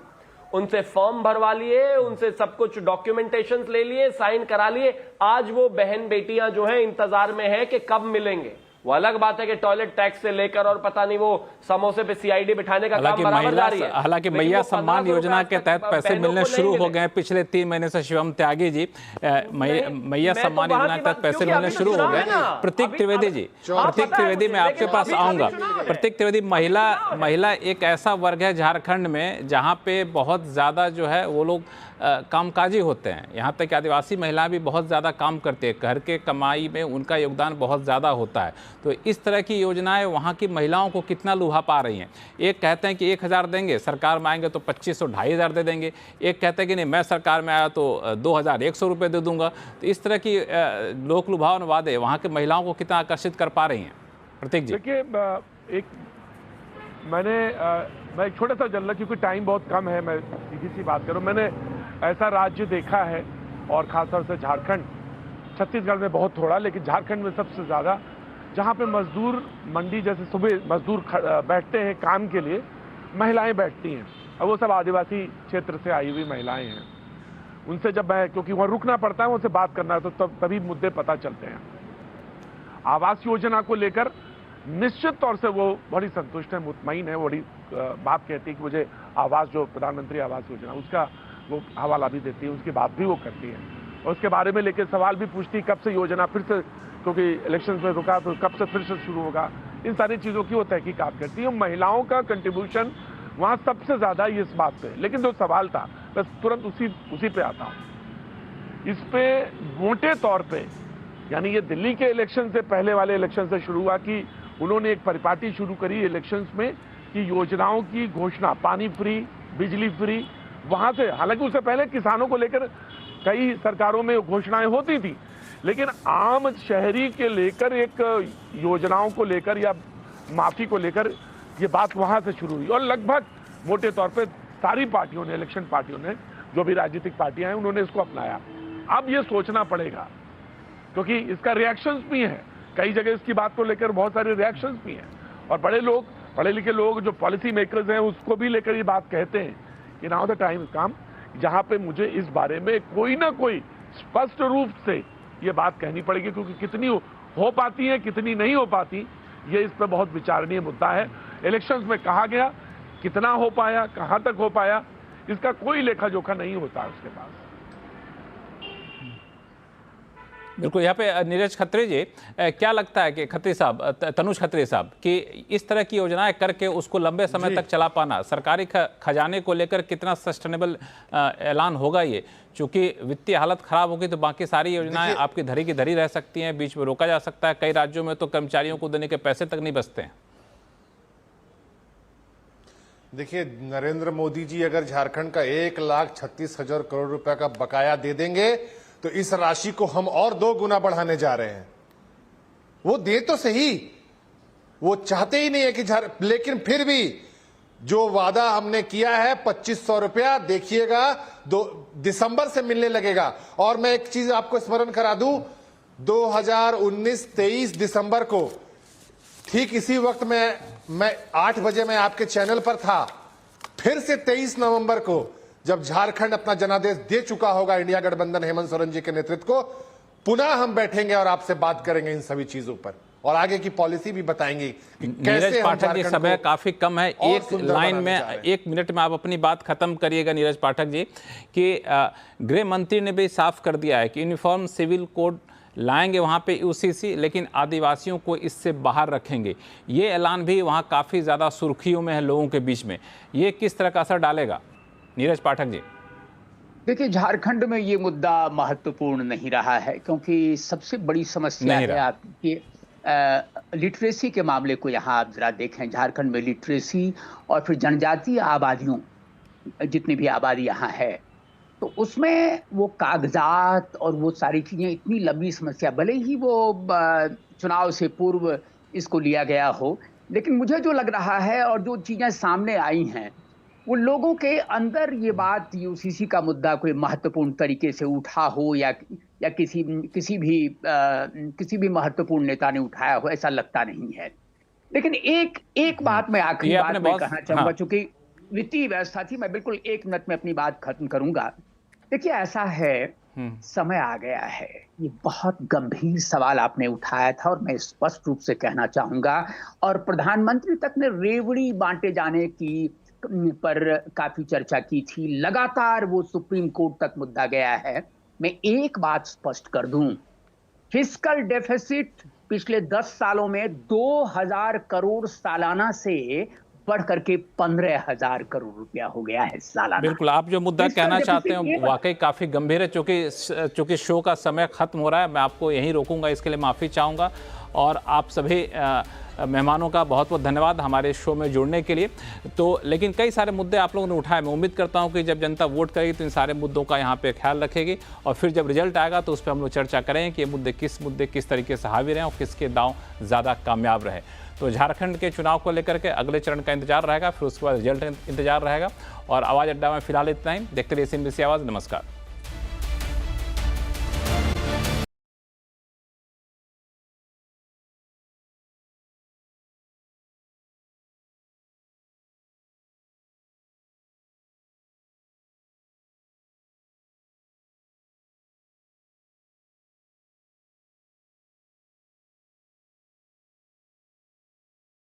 E: उनसे फॉर्म भरवा लिए, उनसे सब कुछ डॉक्यूमेंटेशन ले लिए, साइन करा लिए। आज वो बहन बेटियां जो हैं इंतजार में है कि कब मिलेंगे। वो अलग बात है कि टॉयलेट टैक्स से लेकर और पता नहीं वो समोसे पे सीआईडी बिठाने का काम बराबर जारी है।
A: हालांकि मैया सम्मान योजना के तहत पैसे मिलने शुरू हो गए पिछले 3 महीने से। शिवम त्यागी जी, मैया सम्मान योजना के तहत पैसे मिलने शुरू हो गए। प्रतीक त्रिवेदी जी, प्रतीक त्रिवेदी, मैं आपके पास आऊंगा। प्रतीक त्रिवेदी, महिला एक ऐसा वर्ग है झारखंड में जहां पे बहुत ज्यादा जो है वो लोग कामकाजी होते हैं। यहाँ तक कि आदिवासी महिलाएं भी बहुत ज़्यादा काम करती है, घर के कमाई में उनका योगदान बहुत ज़्यादा होता है। तो इस तरह की योजनाएं वहाँ की महिलाओं को कितना लुभा पा रही हैं? एक कहते हैं कि 1000 देंगे, सरकार में आएंगे तो 2500-2500 दे देंगे। एक कहते हैं कि नहीं, मैं सरकार में आया तो 2100 रुपये दे दूंगा। तो इस तरह की लोक लुभावन वादे वहाँ की महिलाओं को कितना आकर्षित कर पा रही हैं? प्रतीक जी,
C: देखिए, मैं एक छोटा सा जनरल, क्योंकि टाइम बहुत कम है, मैं सीधी सी बात करूं। मैंने ऐसा राज्य देखा है, और खासतौर से झारखंड, छत्तीसगढ़ में बहुत थोड़ा, लेकिन झारखंड में सबसे ज़्यादा, जहां पे मजदूर मंडी जैसे सुबह मजदूर बैठते हैं काम के लिए, महिलाएं बैठती हैं। और वो सब आदिवासी क्षेत्र से आई हुई महिलाएं हैं। उनसे जब मैं, क्योंकि वहाँ रुकना पड़ता है, उनसे बात करना है, तो तभी मुद्दे पता चलते हैं। आवास योजना को लेकर निश्चित तौर से वो बड़ी संतुष्ट है, मुतमईन है। बड़ी बात कहती है कि मुझे आवास, जो प्रधानमंत्री आवास योजना, उसका वो हवाला भी देती है, उसकी बात भी वो करती है। और उसके बारे में लेकर सवाल भी पूछती, कब से योजना फिर से, क्योंकि इलेक्शन में रुका तो कब से फिर से शुरू होगा। इन सारी चीज़ों की वो तहकीकात करती है। महिलाओं का कंट्रीब्यूशन वहाँ सबसे ज़्यादा इस बात पे। लेकिन जो सवाल था, मैं तुरंत उसी पे आता हूँ। इस पे मोटे तौर पे, यानी ये दिल्ली के इलेक्शन से पहले वाले इलेक्शन से शुरू हुआ कि उन्होंने एक परिपाटी शुरू करी इलेक्शंस में कि योजनाओं की घोषणा, पानी फ्री, बिजली फ्री, वहां से, हालांकि उससे पहले किसानों को लेकर कई सरकारों में घोषणाएं होती थी, लेकिन आम शहरी के लेकर एक योजनाओं को लेकर या माफी को लेकर ये बात वहां से शुरू हुई। और लगभग मोटे तौर पे सारी पार्टियों ने, इलेक्शन पार्टियों ने, जो भी राजनीतिक पार्टियां हैं, उन्होंने इसको अपनाया। अब ये सोचना पड़ेगा, क्योंकि इसका रिएक्शंस भी है, कई जगह इसकी बात को लेकर बहुत सारे रिएक्शंस भी हैं। और बड़े लोग, पढ़े लिखे लोग, जो पॉलिसी मेकर्स हैं, उसको भी लेकर ये बात कहते हैं कि now the time is come, जहां पे मुझे इस बारे में कोई ना कोई स्पष्ट रूप से ये बात कहनी पड़ेगी। क्योंकि कितनी हो पाती है, कितनी नहीं हो पाती, ये इस पर बहुत विचारणीय मुद्दा है। इलेक्शंस में कहा गया, कितना हो पाया, कहां तक हो पाया, इसका कोई लेखा जोखा नहीं होता उसके पास।
A: बिल्कुल। यहाँ पे नीरज खत्री जी, क्या लगता है कि खत्री साहब, तनुज खत्री साहब, कि इस तरह की योजनाएं करके उसको लंबे समय तक चला पाना, सरकारी खजाने को लेकर कितना सस्टेनेबल ऐलान होगा ये? चूंकि वित्तीय हालत खराब होगी तो बाकी सारी योजनाएं आपकी धरी की धरी रह सकती हैं, बीच में रोका जा सकता है। कई राज्यों में तो कर्मचारियों को देने के पैसे तक नहीं बचते हैं।
D: देखिए, नरेंद्र मोदी जी अगर झारखंड का 1,36,000 करोड़ रुपए का बकाया दे देंगे तो इस राशि को हम और 2 गुना बढ़ाने जा रहे हैं। वो दे तो सही, वो चाहते ही नहीं है कि लेकिन फिर भी जो वादा हमने किया है 2500 रुपया, देखिएगा 2 दिसंबर से मिलने लगेगा। और मैं एक चीज आपको स्मरण करा दूं, 2019-23 दिसंबर को ठीक इसी वक्त में मैं 8 बजे मैं आपके चैनल पर था। फिर से 23 नवंबर को, जब झारखंड अपना जनादेश दे चुका होगा इंडिया गठबंधन हेमंत सोरेन जी के नेतृत्व को, पुनः हम बैठेंगे और आपसे बात करेंगे इन सभी चीजों पर, और आगे की पॉलिसी भी बताएंगे कि कैसे।
A: पाठक जी, समय काफी कम है, एक लाइन में 1 मिनट में आप अपनी बात खत्म करिएगा। नीरज पाठक जी, कि गृह मंत्री ने भी साफ कर दिया है कि यूनिफॉर्म सिविल कोड लाएंगे वहाँ पे यूसीसी, लेकिन आदिवासियों को इससे बाहर रखेंगे। ये ऐलान भी वहाँ काफ़ी ज़्यादा सुर्खियों में है लोगों के बीच में। ये किस तरह का असर डालेगा? नीरज पाठक जी,
B: देखिए, झारखंड में ये मुद्दा महत्वपूर्ण नहीं रहा है, क्योंकि सबसे बड़ी समस्या है आपकी लिटरेसी के मामले को। यहाँ आप जरा देखें, झारखंड में लिटरेसी और फिर जनजातीय आबादियों, जितनी भी आबादी यहाँ है, तो उसमें वो कागजात और वो सारी चीज़ें, इतनी लंबी समस्या, भले ही वो चुनाव से पूर्व इसको लिया गया हो, लेकिन मुझे जो लग रहा है और जो चीजें सामने आई हैं, वो लोगों के अंदर ये बात यूसीसी का मुद्दा कोई महत्वपूर्ण तरीके से उठा हो या किसी भी महत्वपूर्ण नेता ने उठाया हो, ऐसा लगता नहीं है। लेकिन एक बात मैं आखिरी बात में कहना चाहूंगा, चूंकि वित्तीय व्यवस्था थी, मैं बिल्कुल 1 मिनट में अपनी बात खत्म करूंगा। देखिए, ऐसा है, समय आ गया है। ये बहुत गंभीर सवाल आपने उठाया था और मैं स्पष्ट रूप से कहना चाहूंगा, और प्रधानमंत्री तक ने रेवड़ी बांटे जाने की पर काफी चर्चा की थी। लगातार वो सुप्रीम कोर्ट तक मुद्दा गया है। मैं एक बात स्पष्ट कर दूं, फिस्कल डेफिसिट पिछले 10 सालों में 2000 करोड़ सालाना से बढ़ करके 15,000 करोड़ रुपया हो गया है सालाना।
A: बिल्कुल, आप जो मुद्दा कहना चाहते हैं वाकई काफी गंभीर है। चूंकि शो का समय खत्म हो रहा है, मैं आपको यहीं रोकूंगा, इसके लिए माफी चाहूंगा। और आप सभी मेहमानों का बहुत बहुत धन्यवाद हमारे शो में जुड़ने के लिए। तो लेकिन कई सारे मुद्दे आप लोगों ने उठाए। मैं उम्मीद करता हूं कि जब जनता वोट करेगी तो इन सारे मुद्दों का यहाँ पे ख्याल रखेगी, और फिर जब रिजल्ट आएगा तो उस पर हम लोग चर्चा करेंगे कि ये मुद्दे किस तरीके से हावी रहे और किसके दांव ज़्यादा कामयाब रहे। तो झारखंड के चुनाव को लेकर के अगले चरण का इंतजार रहेगा, फिर उसके बाद रिजल्ट इंतजार रहेगा। और आवाज़ अड्डा में फिलहाल इतना ही। देखते रहिए CNBC आवाज़। नमस्कार।